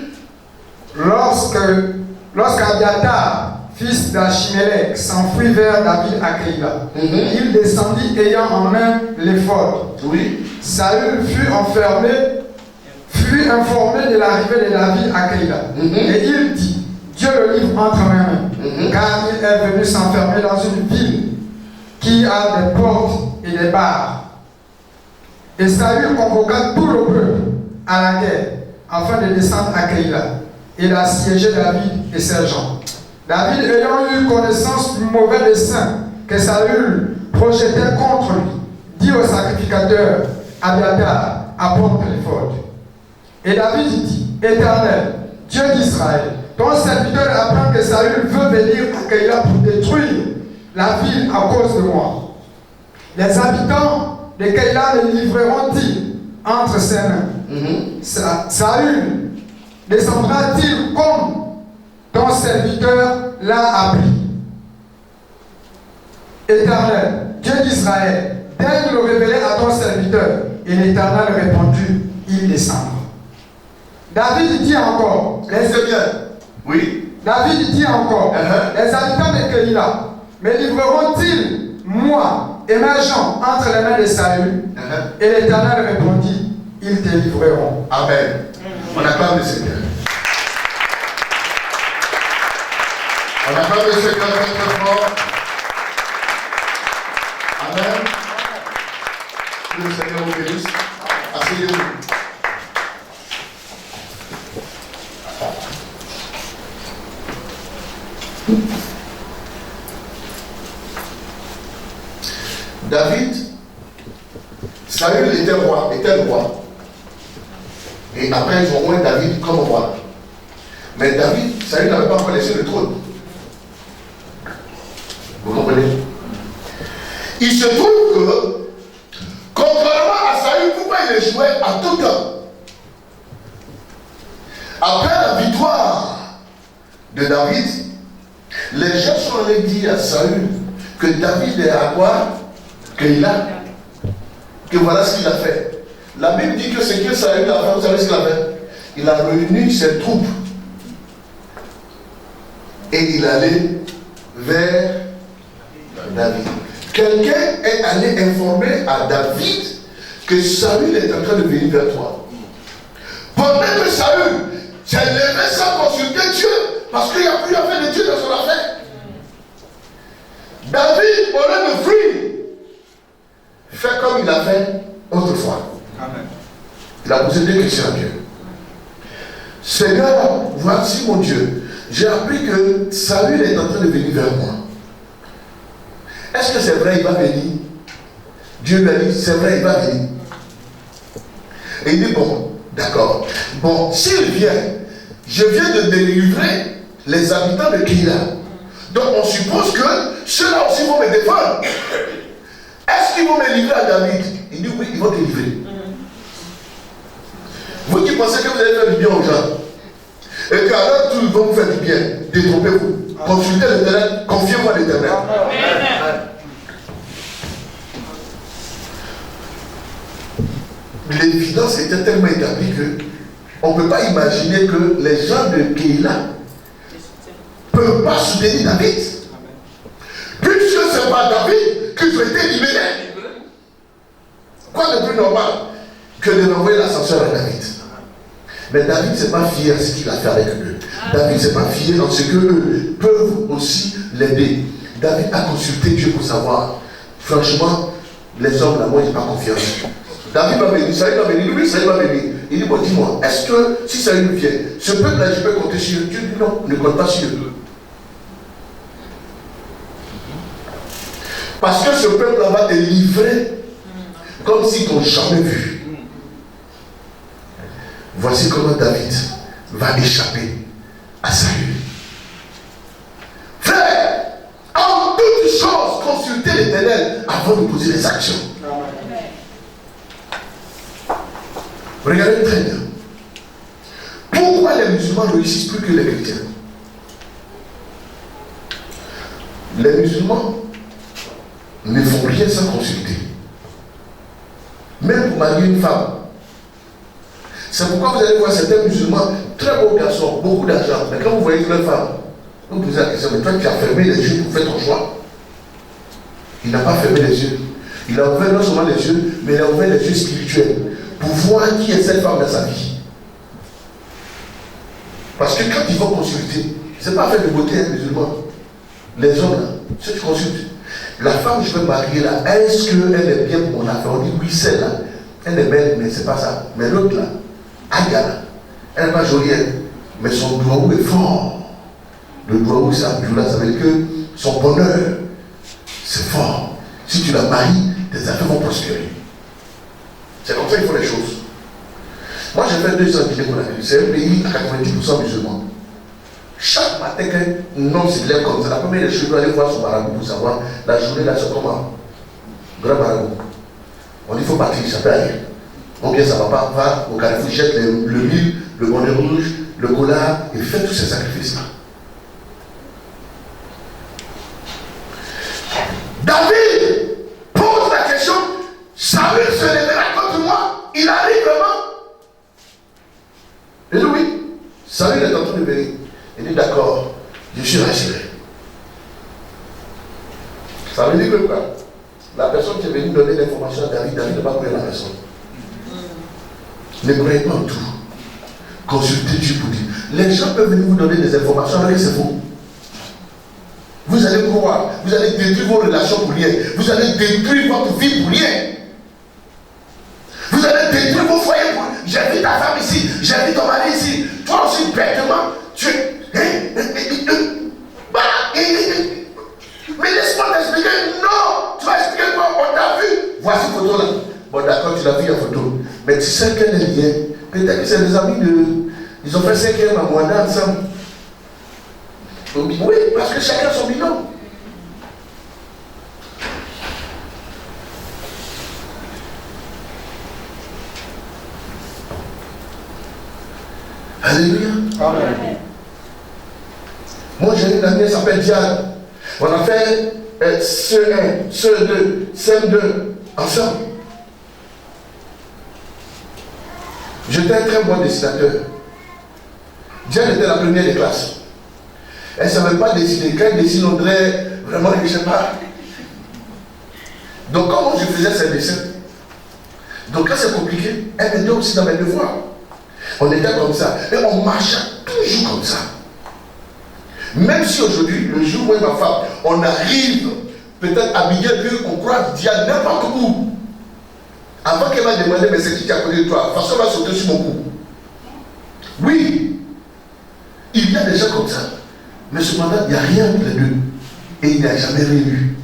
Lorsqu'Abiatar, fils d'Achimélec, s'enfuit vers David à Keïla, il descendit ayant en main l'éphod. Oui. Saül fut informé de l'arrivée de David à Keïla. Et il dit, Dieu le livre entre mes mains, car il est venu s'enfermer dans une ville qui a des portes et des barres. Et Saül convoqua tout le peuple à la guerre, afin de descendre à Keïla et d'assiéger David et ses gens. David, ayant eu connaissance du mauvais dessein que Saül projetait contre lui, dit au sacrificateur Abiatar, apporte l'éphod. Et David dit, Éternel, Dieu d'Israël, ton serviteur apprend que Saül veut venir à Keïla pour détruire la ville à cause de moi. Les habitants de Keïla me livreront-ils entre ses mains? Saül descendra-t-il comme ton serviteur l'a appris? Éternel, Dieu d'Israël, daigne le révéler à ton serviteur. Et l'Éternel répondit, il descendra. David dit encore, Oui. David dit encore, les habitants de Keïla me livreront-ils, moi et mes gens, entre les mains de Saül? Et l'Éternel répondit, ils te livreront. Amen. On acclame le Seigneur. On acclame le Seigneur très fort. Amen. Que le Seigneur vous bénisse. Asseyez-vous. David, Saül était le roi. Et après, ils ont oint David comme roi. Mais David, Saül n'avait pas encore laissé le trône. Vous comprenez? Il se trouve que, contrairement à Saül, pourquoi il échouait à tout temps? Après la victoire de David, les gens sont allés dire à Saül que David est à quoi? Que voilà ce qu'il a fait. La Bible dit que ce que Saül a fait, vous savez ce qu'il a fait? Il a réuni ses troupes et il allait vers David. Quelqu'un est allé informer à David que Saül est en train de venir vers toi. Pendant que Saül s'est levé sans consulter Dieu, parce qu'il n'y a plus affaire de Dieu dans son affaire. David, au lieu de fuir, fait comme il a fait autrefois. Amen. Il a posé deux questions à Dieu. Seigneur, voici mon Dieu, j'ai appris que Saül est en train de venir vers moi. Est-ce que c'est vrai, il va venir? Dieu lui a dit, c'est vrai, il va venir. Et il dit, bon, d'accord. Bon, s'il vient, je viens de délivrer les habitants de Keïla. Donc on suppose que ceux-là aussi vont me défendre. Est-ce qu'ils vont me livrer à David? Il dit, oui, ils vont te livrer. Vous qui pensez que vous allez faire du bien aux gens, et qu'alors tout vont vous faire du bien, détrompez-vous. Consultez l'Éternel, confiez-vous à l'Éternel. L'évidence était tellement établie que on ne peut pas imaginer que les gens de Keïla ne peuvent pas soutenir David. Puisque ce n'est pas David qui souhaitait libérer. Quoi de plus normal que de renvoyer l'ascenseur à David? Mais David ne s'est pas fié à ce qu'il a fait avec eux. David ne s'est pas fié dans ce qu'eux peuvent aussi l'aider. David a consulté Dieu pour savoir. Franchement, les hommes là, moi, je n'ai pas confiance. David va venir, Saül va venir, oui, Saül va venir. Il dit, bon, dis-moi, est-ce que si Saül vient, ce peuple-là, je peux compter sur eux? Dieu dit non, ne compte pas sur eux. Parce que ce peuple-là va te livrer comme si tu n'as jamais vu. Voici comment David va échapper à Saül. Frère, en toutes choses, consultez l'Éternel avant de poser les actions. Regardez très bien. Pourquoi les musulmans réussissent plus que les chrétiens? Les musulmans ne font rien sans consulter. Même pour marier une femme. C'est pourquoi vous allez voir certains musulmans, très beaux garçons, beaucoup d'argent. Mais quand vous voyez une femme, vous vous posez la question, mais toi tu as fermé les yeux pour faire ton choix. Il n'a pas fermé les yeux. Il a ouvert non seulement les yeux, mais il a ouvert les yeux spirituels pour voir qui est cette femme dans sa vie. Parce que quand ils vont consulter, ce n'est pas affaire de beauté, hein, musulmans. Les hommes, là, ceux qui consultent, la femme que je veux marier là, est-ce qu'elle est bien pour mon affaire? On dit oui, celle-là, elle est belle, mais c'est pas ça. Mais l'autre là, Aïe, elle n'est pas jolie, mais son doigt est fort. Le doigt c'est Abdullah, ça veut dire que son bonheur, c'est fort. Si tu la maries, tes affaires vont prospérer. C'est comme ça qu'il faut les choses. Moi, j'ai fait 2 ans de Guinée-Conakry. C'est un pays à 90% musulmans. Chaque matin, qu'un homme se lève comme ça, la première des choses, il doit aller voir son marabout pour savoir la journée là, c'est comment. Grand marabout. On dit qu'il faut partir, ça peut aller. Ou bien ça ne va pas, va au carrefour, jette le mil, le bonnet rouge, le collard, et fait tous ces sacrifices-là. David pose la question, Saül se lèvera contre moi, il arrive vraiment. Il dit oui, Saül est en train de venir. Il dit d'accord, je suis rassuré. Ça veut dire que quoi? La personne qui est venue donner l'information à David, David ne va pas connaître la personne. Ne croyez pas en tout. Consultez Dieu pour dire. Les gens peuvent venir vous donner des informations alors que c'est faux. Vous allez croire, vous allez détruire vos relations pour rien. Vous allez détruire votre vie pour rien. Vous allez détruire vos foyers pour rien. J'ai vu ta femme ici, j'ai vu ton mari ici. Toi aussi, bêtement, tu. Mais laisse-moi t'expliquer. Non, tu vas expliquer quoi? On t'a vu. Voici une photo là. Bon, d'accord, tu l'as vu en photo. Mais tu sais qu'elle est liée. Peut-être que c'est des amis de. Ils ont fait 5e à Moana ensemble. Oui, parce que chacun a son bilan. Alléluia. Amen. Moi j'ai une amie, elle s'appelle Diane. On a fait CE1, CE2, CM2 ensemble. J'étais un très bon dessinateur. Diane était la première des classes. Elle ne savait pas dessiner. Quand elle dessine, on dirait vraiment, je ne sais pas. Donc, comment je faisais ces dessins? Donc, quand c'est compliqué, elle m'aidait aussi dans mes devoirs. On était comme ça. Et on marchait toujours comme ça. Même si aujourd'hui, le jour où ma femme, on arrive, peut-être à midi, on croise Diane n'importe où. Avant qu'elle m'a demandé, mais c'est qui qui a connu de toi? Parce qu'on va sauter sur mon cou. Oui, il y a des gens comme ça. Mais cependant, il n'y a rien entre les deux. Et il n'y a jamais rien eu.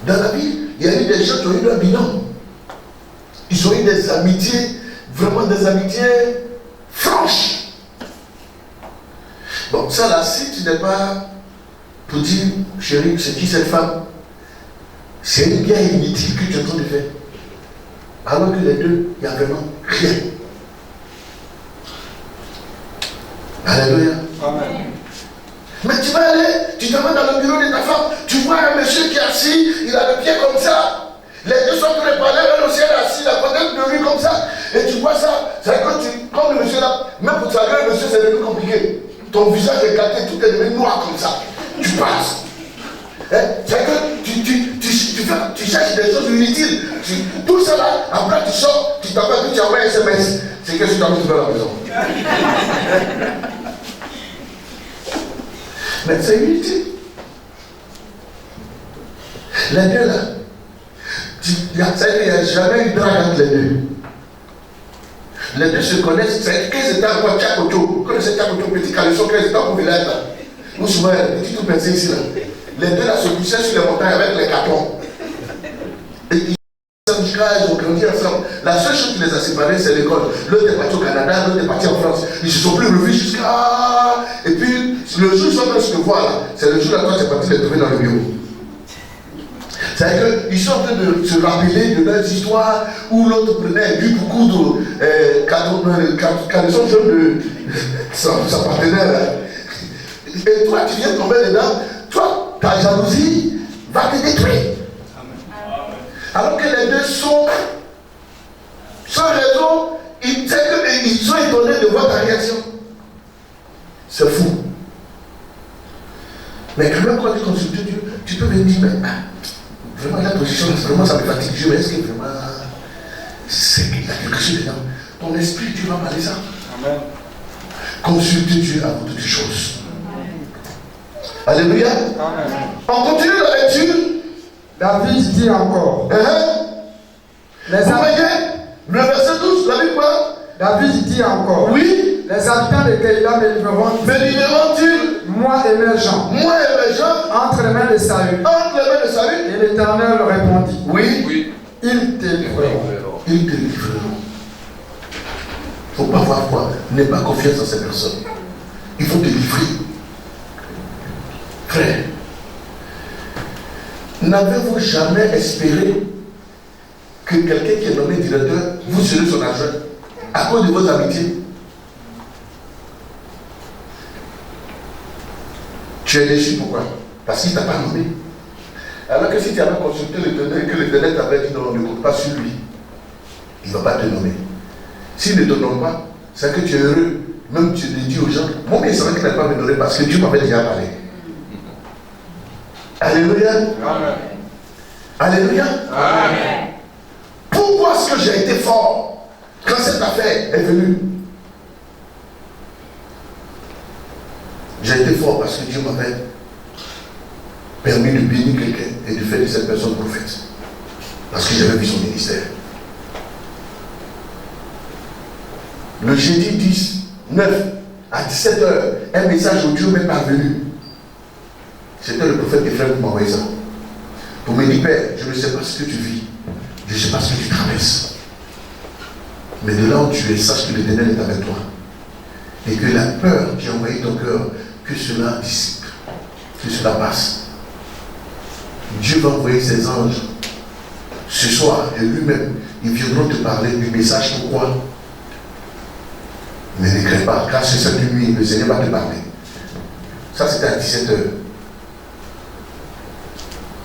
Dans la vie, il y a eu des gens qui ont eu un bilan. Ils ont eu des amitiés, vraiment des amitiés franches. Bon, ça là, si tu n'es pas pour dire, chérie, c'est qui cette femme? C'est une guerre inutile que tu es en train de faire. Alors que les deux, il n'y a vraiment rien. Alléluia. Amen. Mais tu vas aller, tu te mets dans le bureau de ta femme, tu vois un monsieur qui est assis, il a le pied comme ça. Les deux sont en train de parler, elle aussi elle est assise, la côté de lui comme ça. Et tu vois ça, c'est que comme le monsieur là, même pour saluer le monsieur, c'est devenu compliqué. Ton visage est éclaté, tout est devenu noir comme ça. Tu passes. Hein? C'est que tu cherches des choses inutiles. Tout ça là, après tu sors, tu t'appelles, tu envoies un SMS. C'est qu'est-ce que tu as envie de faire à la maison. Mais c'est inutile. Les deux là, il n'y a jamais eu de drague entre les deux. Les deux se connaissent, c'est 15 états quoi, Tchakoto. Vous connaissez Tchakoto, petit caleçon, 15 états pour village là. Ou souvent, petit tout pensé ici là. Les deux là se poussaient sur les montagnes avec les cartons. Et ils ont grandi ensemble. La seule chose qui les a séparés, c'est l'école. L'autre est parti au Canada, l'autre est parti en France. Ils se sont plus revus jusqu'à. Et puis, le jour où ils sont en train de se voir là, c'est le jour où toi tu es parti les trouver dans le bureau. C'est-à-dire qu'ils sont en train de se rappeler de leurs histoires où l'autre prenait du beaucoup de caleçon jaune de sa partenaire. Là. Et toi, tu viens tomber dedans. Toi, ta jalousie va te détruire. Alors que les deux sont sans raison, ils sont étonnés de voir ta réaction. C'est fou. Mais quand même, quand tu consultes Dieu, tu peux me dire, mais vraiment la position, vraiment ça me fatigue Dieu, mais est-ce que vraiment c'est qu'il y a quelque chose dedans? Ton esprit, tu vas parler ça. Amen. Consulte Dieu avant toutes les choses. Alléluia. Amen. On continue la lecture. David dit encore. Vous voyez, le verset 12, la Bible quoi? David dit encore. Oui. Les habitants de Keïla me livreront-ils, moi et mes gens, entre les mains de Saül. Et l'Éternel répondit. Oui. Ils te livreront. Ils te livreront. Il ne faut pas avoir foi. N'aie pas confiance en ces personnes. Il faut te livrer. Frère, n'avez-vous jamais espéré que quelqu'un qui est nommé directeur, vous serez son adjoint à cause de vos amitiés? Tu es déçu, pourquoi? Parce qu'il ne t'a pas nommé. Alors que si tu avais consulté l'Éternel et que l'Éternel t'avait dit non, ne compte pas sur lui, il ne va pas te nommer. S'il ne te nomme pas, c'est que tu es heureux. Même tu le dis aux gens, moi, mais c'est vrai qu'il n'a pas me donné parce que Dieu m'avait déjà parlé. Alléluia. Amen. Alléluia. Amen. Pourquoi est-ce que j'ai été fort quand cette affaire est venue? J'ai été fort parce que Dieu m'avait permis de bénir quelqu'un et de faire de cette personne prophète. Parce que j'avais vu son ministère. Le jeudi 10, 9 à 17h, un message audio m'est parvenu. C'était le prophète Ephraim qui m'a envoyé ça. Pour me dire, Père, je ne sais pas ce que tu vis. Je ne sais pas ce que tu traverses. Mais de là où tu es, sache que l'Éternel est avec toi. Et que la peur qui a envahi ton cœur, que cela dissipe. Que cela passe. Dieu va envoyer ses anges. Ce soir, et lui-même, ils viendront te parler du message. Pourquoi? Mais ne crains pas, car c'est cette nuit, le Seigneur va te parler. Ça, c'était à 17h.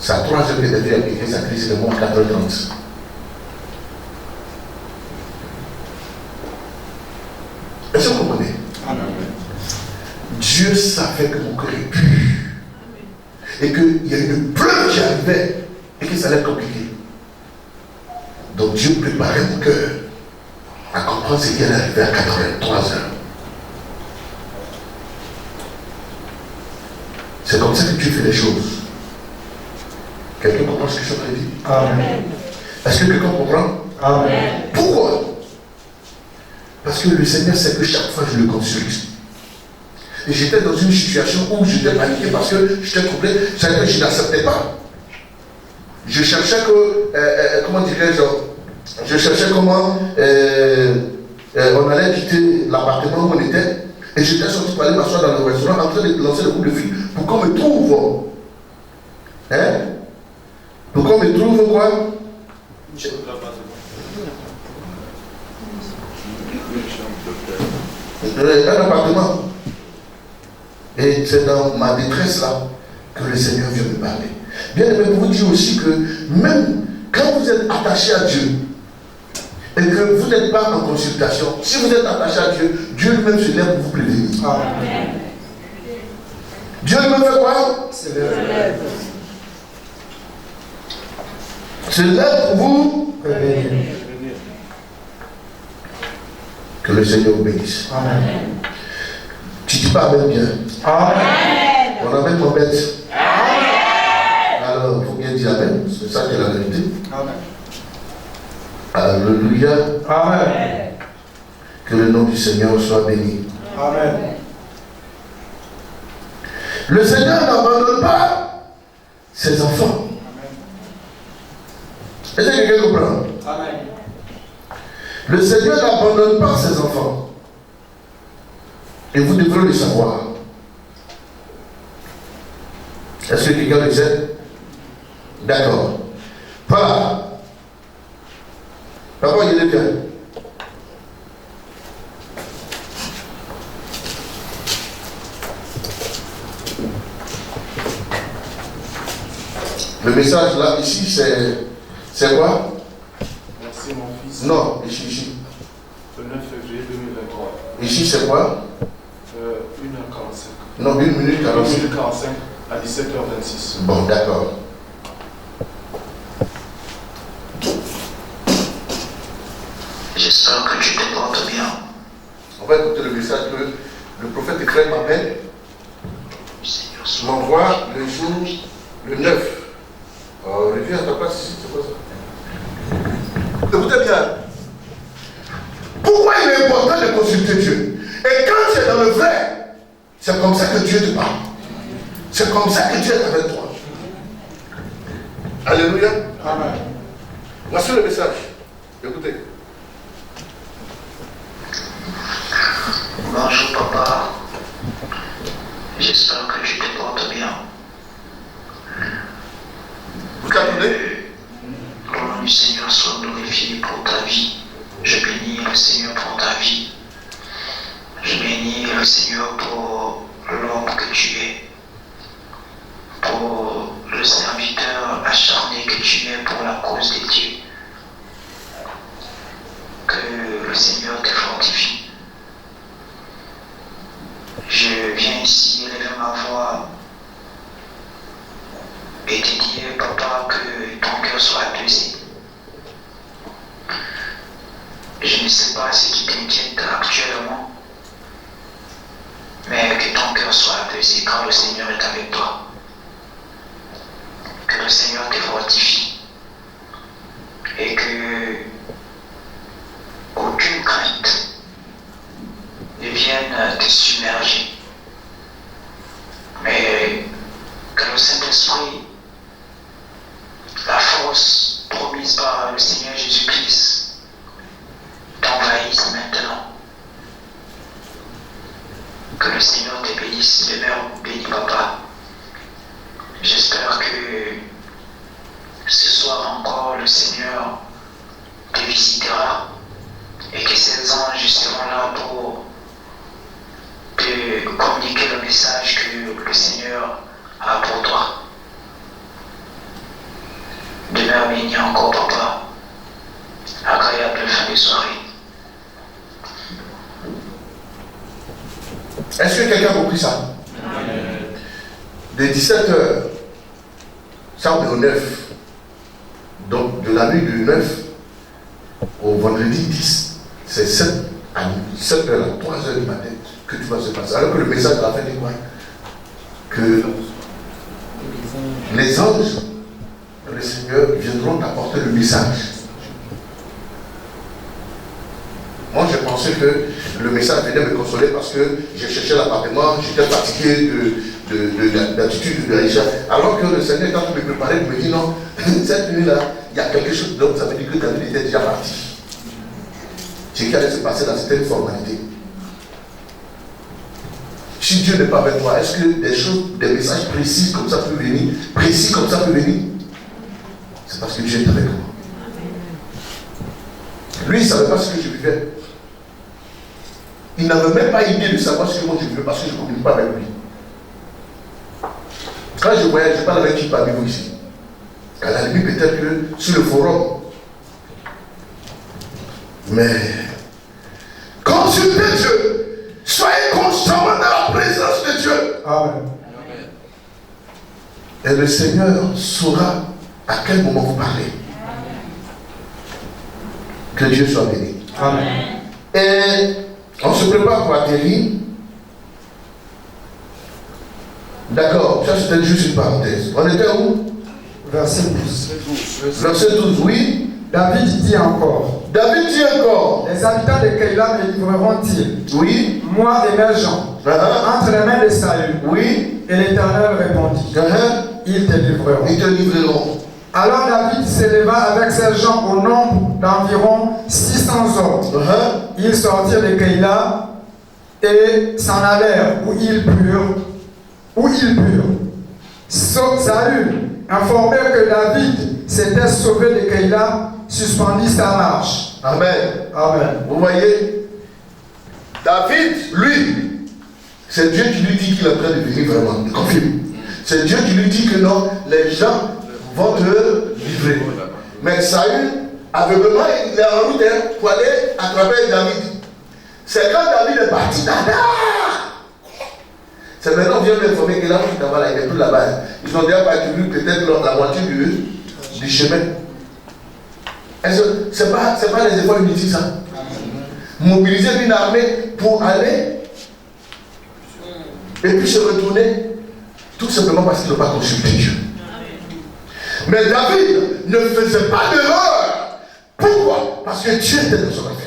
C'est à 3h que David a écrit sa crise, c'est le mois 4h30. Est-ce que vous comprenez? Dieu savait que mon cœur est pur. Et qu'il y a une preuve qui arrivait et que ça allait être compliqué. Donc Dieu préparait mon cœur à comprendre ce qui allait arriver à 83 heures. C'est comme ça que Dieu fait les choses. Quelqu'un comprend ce que je suis en train de dire? Amen. Est-ce que quelqu'un comprend? Amen. Pourquoi? Parce que le Seigneur sait que chaque fois je le consulte. Et j'étais dans une situation où j'étais paniqué parce que j'étais troublé, je n'acceptais pas. Je cherchais comment dirais-je, je cherchais comment on allait quitter l'appartement où on était. Et j'étais sorti pour aller m'asseoir dans le restaurant en train de lancer le couple de filles pour qu'on me trouve. Hein? Pour qu'on me trouve quoi? Un appartement. Et c'est dans ma détresse là que le Seigneur vient me parler. Bien aimé, pour vous dire aussi que même quand vous êtes attaché à Dieu et que vous n'êtes pas en consultation, si vous êtes attaché à Dieu, Dieu lui-même se lève pour vous prévenir. Amen. Dieu lui-même fait quoi? Se lève pour vous prévenir. Que le Seigneur vous bénisse. Amen. Tu dis pas Amen bien. Amen. On amène ton bête. Amen. Alors, il faut bien dire Amen. C'est ça qui est la vérité. Amen. Alléluia. Amen. Que le nom du Seigneur soit béni. Amen. Le Seigneur n'abandonne pas ses enfants. Amen. Est-ce que quelqu'un comprend? Amen. Le Seigneur n'abandonne pas ses enfants. Et vous devrez le savoir. Est-ce que quelqu'un le sait? D'accord. Voilà. Papa, il est bien. Le message là, ici, c'est quoi? Merci mon fils. Non, ici. Le 9 février 2023. Ici, c'est quoi? 1h45. Non, 1 minute 45. 1 minute 45 à 17h26. Bon, d'accord. J'espère que tu te portes bien. On va écouter le message que le prophète Ephraim m'appelle. M'envoie le jour, le 9. Reviens à ta place ici, c'est quoi ça? Écoutez bien. Pourquoi il est important de consulter Dieu? Et quand tu es dans le vrai, c'est comme ça que Dieu te parle. C'est comme ça que Dieu est avec toi. Alléluia. Amen. Voici le message. Écoutez. Bonjour papa. J'espère que tu te portes bien. Vous attendez? Le nom du Seigneur soit glorifié pour ta vie. Je bénis le Seigneur pour ta vie. Je bénis le Seigneur pour l'homme que tu es. Pour le serviteur acharné que tu es pour la cause de Dieu. Que le Seigneur te fortifie. Je viens ici élever ma voix et te dire, papa, que ton cœur soit apaisé. Je ne sais pas ce qui t'inquiète actuellement, mais que ton cœur soit apaisé quand le Seigneur est avec toi. Que le Seigneur te fortifie et que aucune crainte ne vienne te submerger, mais que le Saint-Esprit, la force promise par le Seigneur Jésus-Christ, t'envahisse maintenant. Que le Seigneur te bénisse, demeure béni papa. J'espère que ce soir encore le Seigneur te visitera et que ses anges seront là pour te communiquer le message que le Seigneur a pour toi. Demeure béni encore papa. Agréable fin de soirée. Est-ce que quelqu'un a compris ça? de 17h, ça on est au 9. Donc de la nuit du 9 au vendredi 10, c'est 7h, 3h du matin que tu vas se passer. Alors que le message de la fin dit quoi? Que les anges, le Seigneur, viendront t'apporter le message. Moi, je pensais que le message venait me consoler parce que j'ai cherché l'appartement, j'étais fatigué de l'attitude de Aïcha. Alors que le Seigneur est en train de me préparer, il me dit non, cette nuit-là, il y a quelque chose d'autre, ça veut dire que ta vie était déjà partie. Ce qui allait se passer là, c'était une formalité. Si Dieu n'est pas avec toi, est-ce que des choses, des messages précis comme ça peuvent venir? C'est parce que Dieu est avec moi. Lui, il ne savait pas ce que je vivais. Il n'avait même pas idée de savoir ce que moi je vivais parce que je ne communique pas avec lui. Quand je voyage, je parle avec qui parmi vous ici. À la limite, peut-être que sur le forum. Mais consultez Dieu. Soyez constamment dans la présence de Dieu. Amen. Et le Seigneur saura à quel moment vous parlez. Que Dieu soit béni. Amen. Et on se prépare pour atterrir. D'accord, ça c'était juste une parenthèse. On était où? Verset 12. Verset 12, oui. David dit encore. David dit encore. Les habitants de Keïla me livreront-ils? Oui. Moi et mes gens. Entre les mains de Saül. Oui. Et l'Éternel répondit. Ils te livreront. Ils te livreront. Alors David s'éleva avec ses gens au nombre d'environ 600 hommes. Ils sortirent de Keïla et s'en allèrent où ils purent. Saül, informé que David s'était sauvé de Keïla, suspendit sa marche. Amen. Amen. Vous voyez, David, lui, c'est Dieu qui lui dit qu'il est en train de venir vraiment. Il confirme. C'est Dieu qui lui dit que non, les gens vont te livrer. Mais Saül, aveuglement, il est en route pour aller attraper David. C'est quand David est parti, c'est maintenant qu'on vient m'informer que là, il n'est plus là-bas. Ils ont déjà parcouru peut-être la moitié du chemin. Ce n'est pas les efforts inutiles, ça. Mobiliser une armée pour aller et puis se retourner, tout simplement parce qu'ils n'ont pas consulté Dieu. Mais David ne faisait pas d'erreur. Pourquoi? Parce que Dieu était dans son affaire.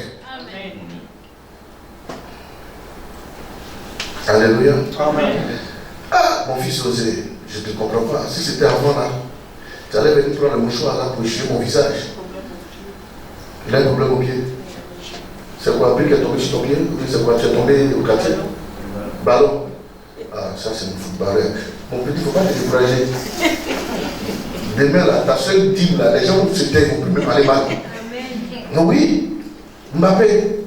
Alléluia. Amen. Ah, mon fils Osé, je ne te comprends pas. Si c'était avant là, tu allais venir prendre le mouchoir là pour essuyer mon visage. Il a un problème au pied. C'est quoi? Un brique qui est tombé sur ton pied? Ou c'est quoi? Tu es tombé au quartier? Ballon? Ah, ça c'est mon footballeur. Mon petit, il ne faut pas te décourager. Demain là, ta seule team là, les gens vont se taire, ils ne vont plus me parler mal. Non, oui, Mbappé,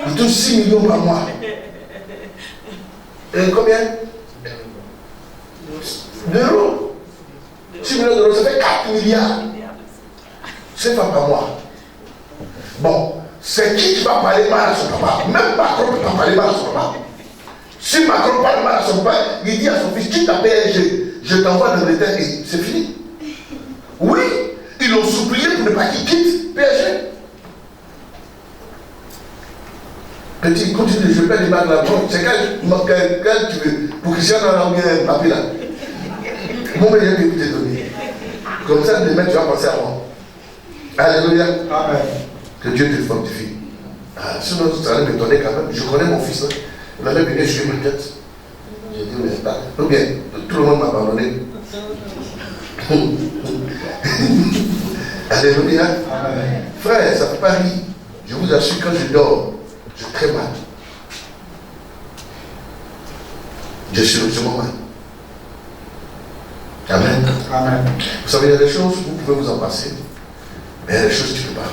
il touche 6 millions par mois. Et combien? D'euros. 6 millions d'euros, ça fait 4 milliards. C'est pas par mois. Bon, c'est qui va parler mal à son papa? Même Macron ne peut pas parler mal à son papa. Si Macron parle mal à son papa, il dit à son fils, quitte ta PSG, je t'envoie dans l'État et c'est fini. Oui, ils l'ont supplié pour ne pas qu'il quitte PSG. Petit, continue, je vais débattre là. C'est quel tu veux? Pour Cristiano Ronaldo bien Mbappé là. Mon meilleur début t'es donné. Comme ça, demain tu vas penser à moi. Alléluia. Amen. Que Dieu te fortifie. Ah, sinon, ça allait m'étonner quand même. Je connais mon fils là. Il allait venir sur ma tête. J'ai dit, mais pas. Ou bien, tout le monde m'a abandonné. Alléluia. Amen. Frère, ça ne peut pas rire. Je vous assure, quand je dors, je suis très mal. Je suis sérieusement mal. Amen. Amen. Vous savez, il y a des choses, vous pouvez vous en passer. Mais il y a des choses que tu ne peux pas.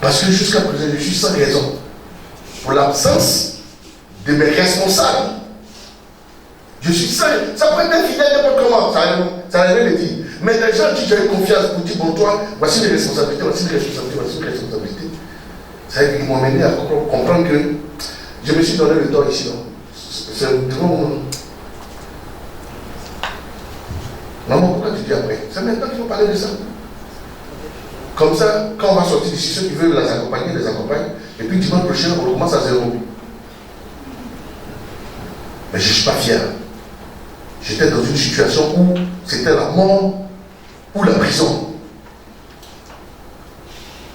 Parce que jusqu'à présent, je suis sans raison. Pour l'absence de mes responsables. Je suis seul. Ça peut être fidèle n'importe comment. Ça n'avait pas dit. Mais les gens qui ont confiance pour dire, bon, toi, voici les responsabilités, voici les responsabilités, voici les responsabilités. Ça veut dire qu'ils m'ont amené à comprendre que je me suis donné le temps ici. Non. C'est devant moi. Maman, pourquoi tu dis après? C'est maintenant qu'il faut parler de ça. Comme ça, quand on va sortir d'ici, ceux qui veulent les accompagner, les accompagnent. Et puis dimanche prochain, on recommence à zéro. Mais je ne suis pas fier. J'étais dans une situation où c'était la mort ou la prison.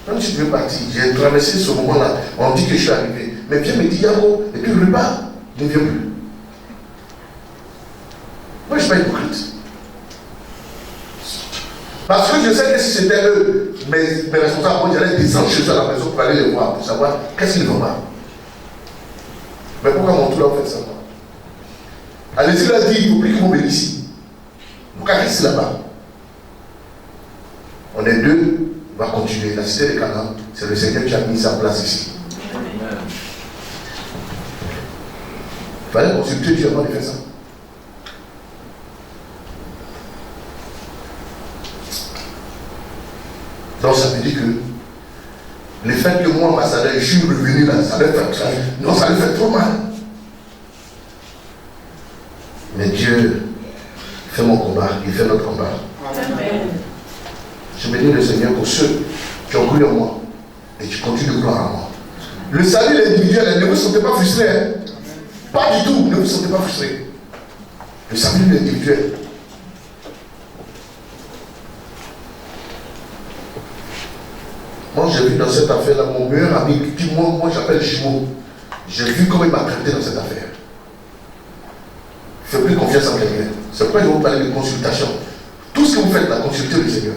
Même si tu veux partir, j'ai traversé ce moment-là. On dit que je suis arrivé. Mais viens me dire Yaro, et puis le repas ne vient plus. Moi, je ne suis pas hypocrite. Parce que je sais que si c'était eux, mes responsables, moi j'allais descendre chez eux à la maison pour aller les voir, pour savoir qu'est-ce qu'ils vont pas. Mais pourquoi mon tour là, vous faites ça? Allez-y, là, dit, il faut plus qu'ils vont venir ici. Pourquoi rester là-bas? On est deux, on va continuer. La cité de Canaan, c'est le Seigneur qui a mis sa place ici. Il fallait consulter Dieu avant de faire ça. Donc ça veut dire que le fait que moi, ambassadeur, je suis revenu là, ça lui fait trop mal. Mais Dieu fait mon combat, il fait notre combat. Amen. Je bénis le Seigneur pour ceux qui ont cru en moi et qui continuent de croire en moi. Le salut individuel, ne vous sentez pas frustrés. Hein? Pas du tout, ne vous sentez pas frustrés. Le salut individuel. Moi, j'ai vu dans cette affaire-là mon meilleur ami, qui moi j'appelle jumeau. J'ai vu comment il m'a traité dans cette affaire. Je ne fais plus confiance en quelqu'un. C'est pourquoi je vais vous parler de consultation. Tout ce que vous faites, la consultez le Seigneur.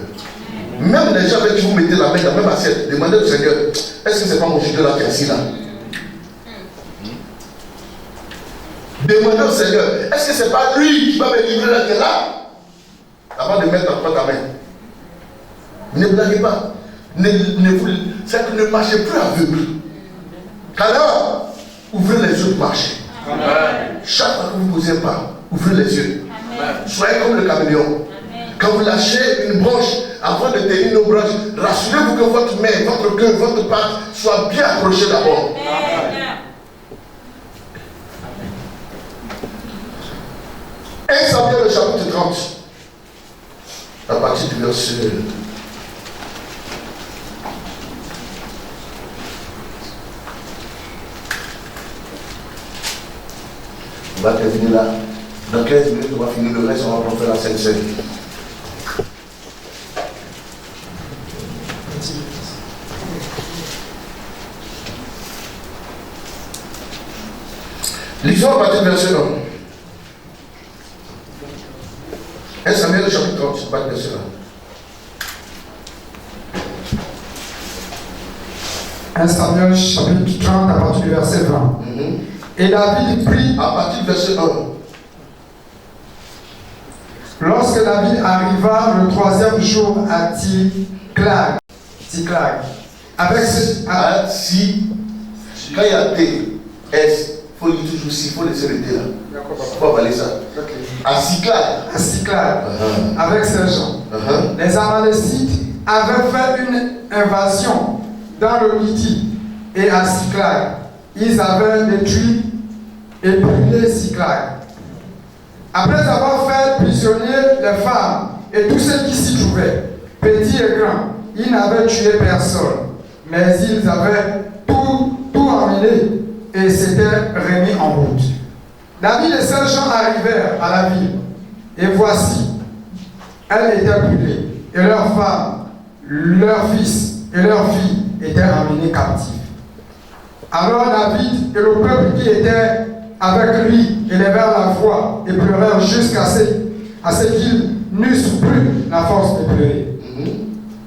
Même les gens avec qui vous mettez la main dans la même assiette, demandez au Seigneur, est-ce que ce n'est pas mon juge là qui est assis là? Demandez au Seigneur, est-ce que ce n'est pas lui qui va me livrer là qui est là? Avant de mettre en ta main. Ne blaguez pas. C'est que ne marchez plus aveugle. Alors, ouvrez les yeux pour marcher. Amen. Chaque fois que vous posez un pas, ouvrez les yeux. Amen. Soyez comme le caméléon. Amen. Quand vous lâchez une branche, avant de tenir nos branches, rassurez-vous que votre main, votre queue, votre patte soient bien accrochées d'abord. 1 Samuel le chapitre 30, à partir du verset. On va terminer là. Dans 15 minutes, on va finir le reste, on va faire la Sainte-Seine. Lisons à partir du verset 1. 1 Samuel le chapitre 30, c'est pas le verset 1. 1 Samuel chapitre 30 à partir du verset 20. Et David prit à partir du verset 1. Lorsque David arriva le 3e jour à Tsiklag, avec ce. Quand il y a T, S, il faut dire toujours si, il faut laisser le T là. Il faut avaler ça. À Tsiklag. Avec ces gens. Les Amalécites avaient fait une invasion dans le Midi et à Tsiklag. Ils avaient détruit et brûlé Tsiklag. Après avoir fait prisonnier les femmes et tous ceux qui s'y trouvaient, petits et grands, ils n'avaient tué personne, mais ils avaient tout emmené et s'étaient remis en route. David et ses gens arrivèrent à la ville, et voici, elle était brûlée, et leurs femmes, leurs fils et leurs filles étaient emmenés captifs. Alors David et le peuple qui était avec lui élevèrent la voix et pleurèrent jusqu'à ce qu'ils n'eussent plus la force de pleurer.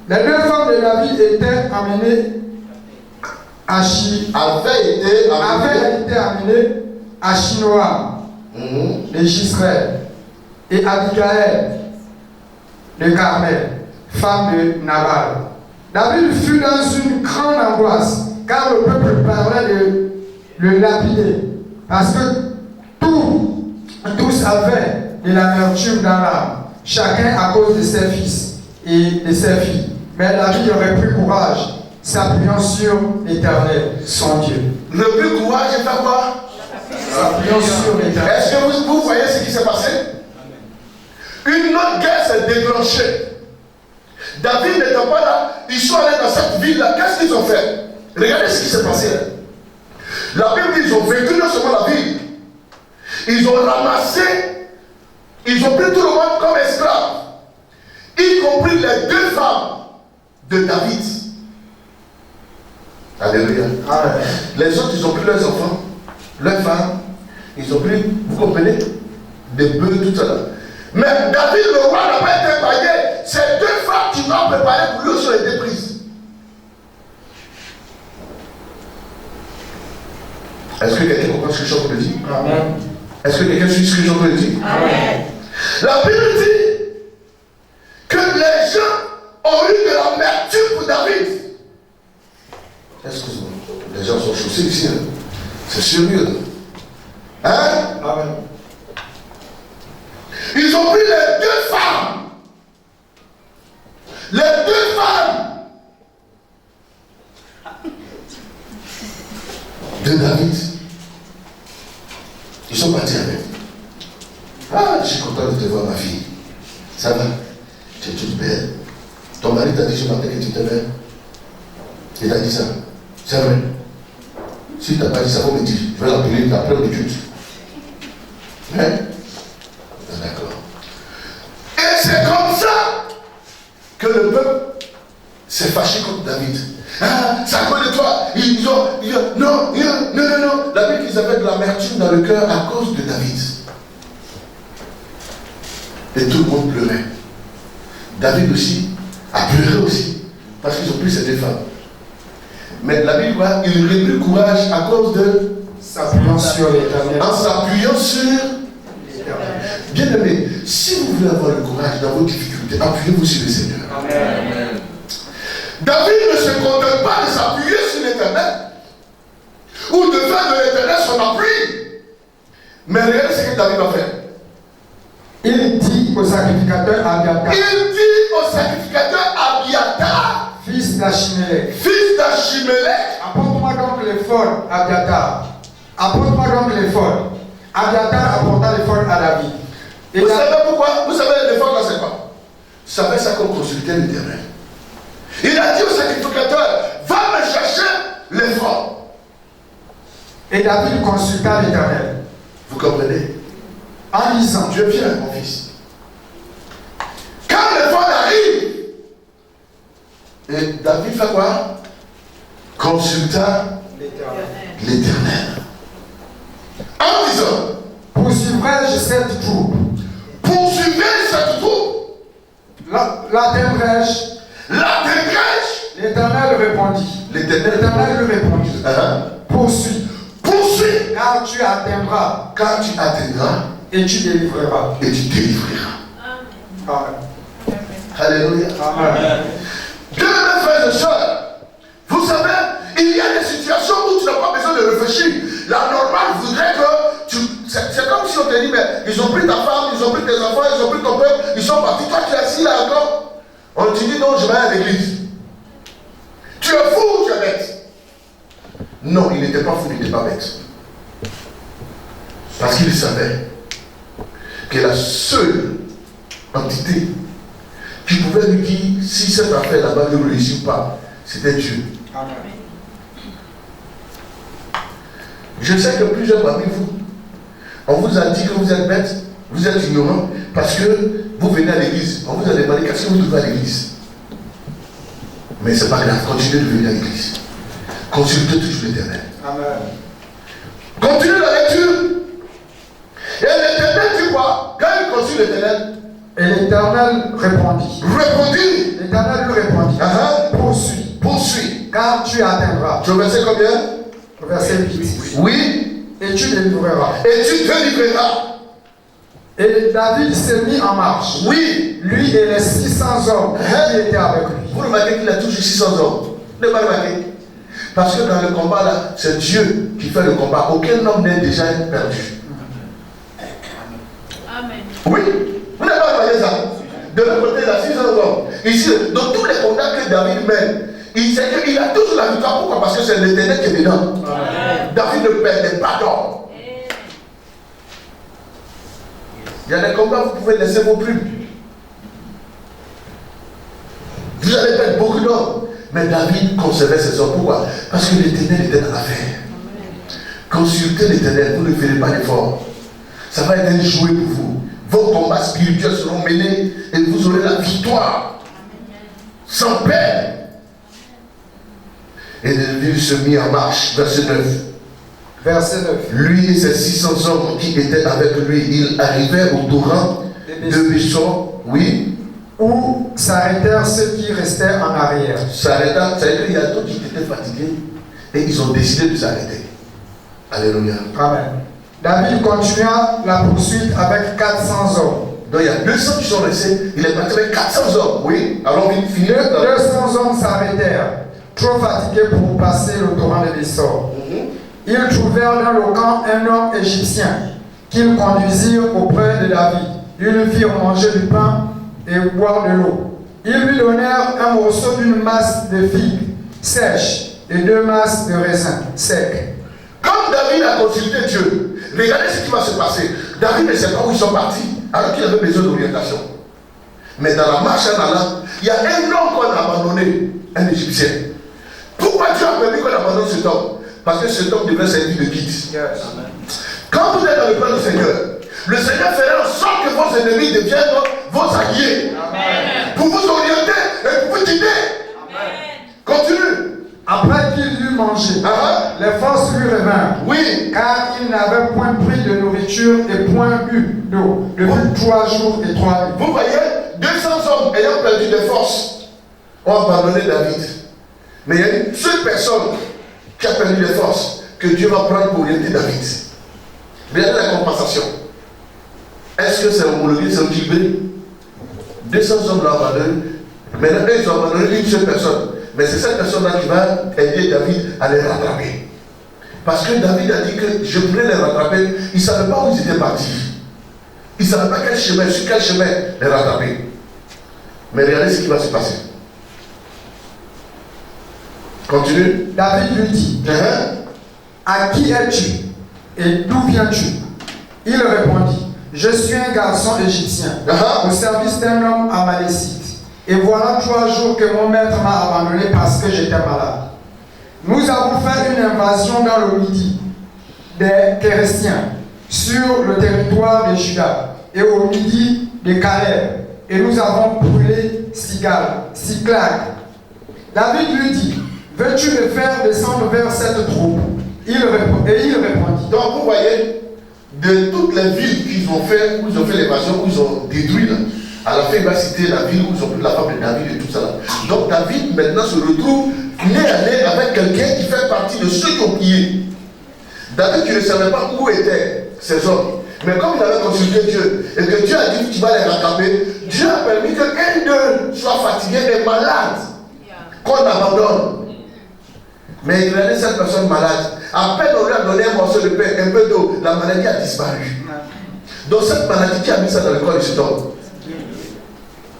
Les 2 femmes de David étaient amenées avaient été amenées à Shinoam, de Jisraël, et Abigaël de Carmel, femme de Nabal. David fut dans une grande angoisse, car le peuple parlait de le lapider, parce que tous avaient de l'amertume dans l'âme, chacun à cause de ses fils et de ses filles. Mais David aurait pris courage, s'appuyant sur l'Éternel, son Dieu. Le plus courage, c'est pas quoi? S'appuyant sur l'Éternel. Est-ce que vous voyez ce qui s'est passé? Une autre guerre s'est déclenchée. David n'étant pas là, ils sont allés dans cette ville-là. Qu'est-ce qu'ils ont fait? Regardez ce qui s'est passé. La Bible dit qu'ils ont vécu non seulement la ville, ils ont ramassé, ils ont pris tout le monde comme esclaves, y compris les 2 femmes de David. Alléluia. Amen. Les autres, ils ont pris leurs enfants, leurs femmes, ils ont pris, vous comprenez, des bœufs, tout ça là. Mais David, le roi, n'a pas été épargné. Ces 2 femmes qui l'ont préparé pour lui ont été prises. Est-ce que quelqu'un comprend ce que je suis en train de dire? Amen. Est-ce que quelqu'un suit ce que je suis en train de dire? Amen. La Bible dit que les gens ont eu de l'amertume pour David. Excuse-moi, les gens sont chaussés ici. Hein? C'est sérieux. Hein? Amen. Ils ont pris les 2 femmes. Les 2 femmes de David. Ils sont partis avec. Ah, je suis content de te voir, ma fille. Ça va? Tu es toute belle. Ton mari t'a dit ce matin que tu étais belle. Il t'a dit ça. C'est vrai. Si tu n'as pas dit ça, faut me dire. Je vais l'appeler après le culte. Hein? D'accord. Et c'est comme ça que le peuple s'est fâché contre David. Ah, c'est à cause de toi. Non. La Bible, ils avaient de l'amertume dans le cœur à cause de David. Et tout le monde pleurait. David aussi a pleuré aussi, parce qu'ils ont pris ces 2 femmes. Mais la Bible, il reprit courage à cause de S'appuyant sur l'Éternel. en s'appuyant sur. L'Éternel. Bien aimé, si vous voulez avoir le courage dans vos difficultés, appuyez-vous sur le Seigneur. Amen. David ne se contente pas de s'appuyer sur l'Éternel ou de faire de l'Éternel son appui. Mais regardez ce que David va faire. Il dit au sacrificateur Abiathar, Il dit au sacrificateur Abiathar, fils d'Achimélec, fils d'Achimélec, apporte-moi donc l'éphod, Abiathar. Apporte-moi donc l'éphod. Abiathar apporta l'éphod à David. Et vous savez pourquoi? Vous savez l'effort là c'est quoi? Ça fait ça comme consulter l'Éternel. Il a dit au sacrificateur, va me chercher l'effort. Et David consulta l'Éternel Vous comprenez? en disant, Dieu vient, mon fils. Quand l'effort arrive, et David fait quoi? Consulta l'Éternel. En disant, poursuivrai-je cette troupe? poursuivez cette troupe. L'atteindrai-je? L'atteindrai-je? L'Éternel répondit. L'Éternel lui répondit. Poursuis, Poursuis, car tu atteindras car tu atteindras et tu délivreras. et tu délivreras. Amen. Alléluia. Amen. Bien mes frères et sœurs, vous savez, il y a des situations où tu n'as pas besoin de réfléchir. La normale voudrait que tu. C'est comme si on te dit, mais ils ont pris ta femme, ils ont pris tes enfants, ils ont pris ton peuple, ils sont partis. Toi, tu es assis là encore. On te dit, non, je vais à l'église. Tu es fou ou tu es bête? Non, il n'était pas fou, il n'était pas bête. Parce qu'il savait que la seule entité qui pouvait lui dire si cette affaire là-bas ne réussit pas, c'était Dieu. Amen. Je sais que plusieurs parmi vous, on vous a dit que vous êtes bête, vous êtes ignorant, parce que vous venez à l'église. On vous a demandé qu'est-ce que vous trouvez à l'église. Mais c'est pas grave, continuez de venir à l'église. Consultez toujours l'Éternel. Amen. Continuez la lecture. Et l'Éternel dit quoi? Quand il consulte l'Éternel, Et l'Éternel répondit. répondit. L'Éternel lui répondit. Poursuis. Poursuis. Car tu atteindras. Tu verset combien? Verset 8. Oui. Et tu délivreras. Et tu délivreras. Et David s'est mis en marche. Oui. Lui et les 600 hommes qui étaient avec lui. Vous remarquez qu'il a toujours 600 hommes. Vous n'avez pas remarqué? Parce que dans le combat là, c'est Dieu qui fait le combat. Aucun homme n'est déjà perdu. Amen. Oui. Vous n'avez pas remarqué ça? De l'autre côté, il a 600 hommes. Ici, dans tous les combats que David mène, il sait qu'il a toujours la victoire. Pourquoi? Parce que c'est l'Éternel qui est dedans. Amen. David ne perdait pas d'homme. Il y a des combats, vous pouvez laisser vos plumes. Vous allez perdre beaucoup d'hommes. Mais David conservait ses hommes. Pourquoi? Parce que l'Éternel était dans l'affaire. Consultez l'Éternel, vous ne ferez pas d'effort. Ça va être un jouet pour vous. Vos combats spirituels seront menés et vous aurez la victoire. Sans peine. Et David se mit en marche. Verset 9. Verset 9. Lui et ses 600 hommes qui étaient avec lui, ils arrivaient au torrent de Bishon. Oui. Où s'arrêtèrent ceux qui restaient en arrière. S'arrêta, ça veut dire qu'il y a d'autres qui étaient fatigués et ils ont décidé de s'arrêter. Alléluia. Amen. David continua la poursuite avec 400 hommes. Donc il y a 200 qui sont restés, il est parti avec 400 hommes. Oui, alors on finit. 200 hommes s'arrêtèrent, trop fatigués pour passer le torrent de Bessor. Ils trouvèrent dans le camp un homme égyptien qu'ils conduisirent auprès de David. Ils lui firent manger du pain et boire de l'eau. Ils lui donnèrent un morceau d'une masse de figues sèches et 2 masses de raisins secs. Comme David a consulté Dieu, regardez ce qui va se passer. David ne sait pas où ils sont partis, alors qu'il avait besoin d'orientation. Mais dans la marche en allant, il y a un homme qu'on a abandonné, un Égyptien. Pourquoi Dieu a permis qu'on abandonne cet homme? Parce que cet homme devait servir de guide. Quand vous êtes dans le plan du Seigneur, le Seigneur fera en sorte que vos ennemis deviennent vos alliés. Amen. Pour vous orienter et pour vous guider. Continue. Après qu'il eut mangé, les forces lui revinrent. Oui. Car il n'avait point pris de nourriture et point bu d'eau depuis 3 jours et 3 nuits. Vous voyez, 200 hommes ayant perdu des forces ont abandonné David. Mais il y a une seule personne qui a perdu des forces que Dieu va prendre pour orienter David. Regardez la compensation. Est-ce que c'est homologué, c'est équilibré? 200 hommes l'ont abandonné. Maintenant, ils ont abandonné une seule personne. Mais c'est cette personne-là qui va aider David à les rattraper. Parce que David a dit que je voulais les rattraper. Il ne savait pas où ils étaient partis. Il ne savait pas quel chemin, sur quel chemin les rattraper. Mais regardez ce qui va se passer. Continue. David lui dit, à qui es-tu et d'où viens-tu? Il répondit, je suis un garçon égyptien au service d'un homme amalécite. Et voilà 3 jours que mon maître m'a abandonné parce que j'étais malade. Nous avons fait une invasion dans le midi des Kérésiens sur le territoire de Juda et au midi de Caleb. Et nous avons brûlé Siklag. David lui dit, veux-tu me faire descendre vers cette troupe? Il répondit. Donc vous voyez, de toutes les villes qu'ils ont fait, où ils ont fait l'évasion, où ils ont détruit là, à la fin, il va citer la ville où ils ont pris la femme de David et tout ça. Donc David maintenant se retrouve nez à nez avec quelqu'un qui fait partie de ceux qui ont prié. David, tu ne savais pas où étaient ces hommes. Mais comme il avait consulté Dieu et que Dieu a dit que tu vas les rattraper, Dieu a permis qu'un d'eux soit fatigué et malade, qu'on abandonne. Mais il regardait cette personne malade. À peine on lui a donné un morceau de pain, un peu d'eau, la maladie a disparu. Donc cette maladie qui a mis ça dans le corps de cet homme.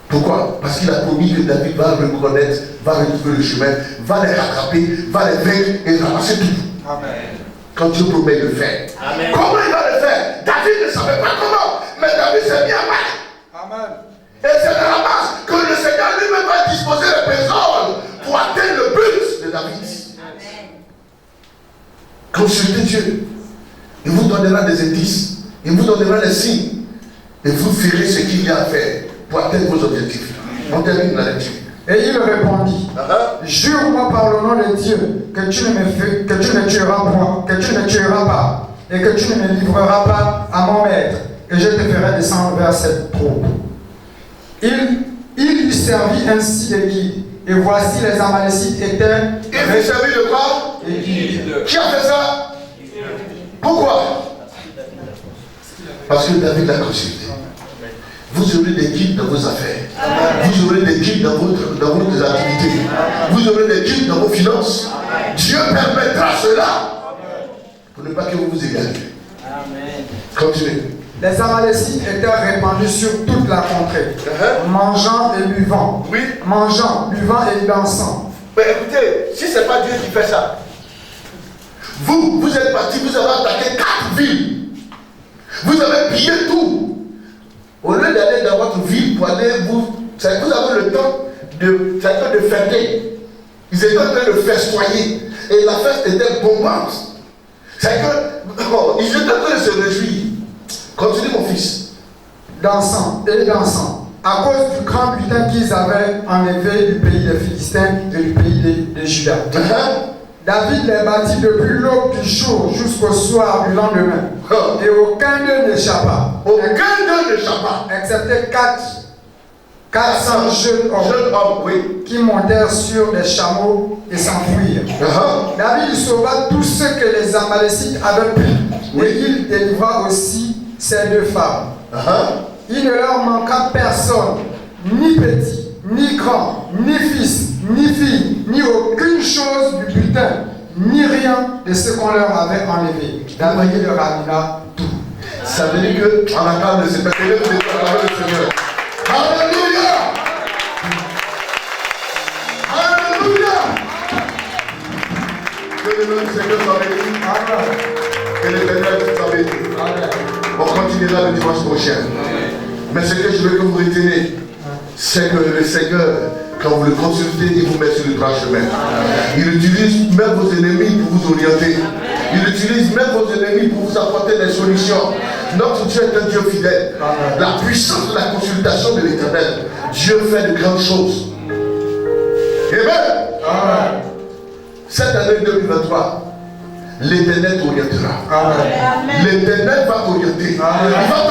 Pourquoi? Parce qu'il a promis que David va reconnaître, va retrouver le chemin, va les rattraper, va les vaincre et ramasser tout. Amen. Quand Dieu promet de le faire. Amen. Comment il va le faire? David ne savait pas comment, mais David s'est mis à marche. Amen. Et c'est dans la marche que le Seigneur lui-même va disposer les personnes pour atteindre le but de David. Amen. Consultez Dieu. Il vous donnera des indices, il vous donnera les signes, et vous ferez ce qu'il y a à faire pour atteindre vos objectifs. On termine la lecture. Et il répondit, jure-moi par le nom de Dieu que tu ne tueras pas et que tu ne me livreras pas à mon maître, et je te ferai descendre vers cette troupe. Il lui servit ainsi de guide, et voici les Amalécites étaient... Il lui servit de quoi? Et guide. Qui a fait ça? Pourquoi? Parce que David l'a consulté. Vous aurez des guides dans vos affaires. Amen. Vous aurez des guides dans vos activités. Amen. Vous aurez des guides dans vos finances. Amen. Dieu permettra cela. Amen. Pour ne pas que vous vous égariez. Continuez. Les Amalécites étaient répandus sur toute la contrée, mangeant et buvant. Oui. Mangeant, buvant et dansant. Mais écoutez, si ce n'est pas Dieu qui fait ça, vous êtes partis, vous avez attaqué 4 villes. Vous avez pillé tout. ville pour aller vous avez le temps de fêter. Ils étaient en train de festoyer. Et la fête était bombante. C'est que ils étaient en train de se réjouir. Continue mon fils. Dansant et dansant. À cause du grand butin qu'ils avaient enlevé du pays des Philistins et du pays de Juda. David les battit depuis l'aube du jour jusqu'au soir du lendemain. Et aucun d'eux n'échappa. Aucun d'eux n'échappa. Excepté 400 jeunes hommes, oui, qui montèrent sur des chameaux et s'enfuirent. David sauva tous ceux que les Amalécites avaient pris. Et il délivra aussi ces 2 femmes. Il ne leur manqua personne, ni petit, ni grand, ni fils, ni fille, ni aucune chose du butin, ni rien de ce qu'on leur avait enlevé. David leur amena tout. Ça veut dire qu'en attendant de se passer, vous êtes la parole du Seigneur. Alléluia! Alléluia! Que le nom du Seigneur soit béni. Que l'Éternel soit béni. On continuera le dimanche prochain. Mais ce que je veux que vous retenez, c'est que le Seigneur, quand vous le consultez, il vous met sur le droit chemin. Il utilise même vos ennemis pour vous orienter. Il utilise même vos ennemis pour vous apporter des solutions. Notre Dieu est un Dieu fidèle. La puissance de la consultation de l'Éternel. Dieu fait de grandes choses. Amen. Cette année 2023, l'Éternel t'orientera. L'Éternel va t'orienter. Il va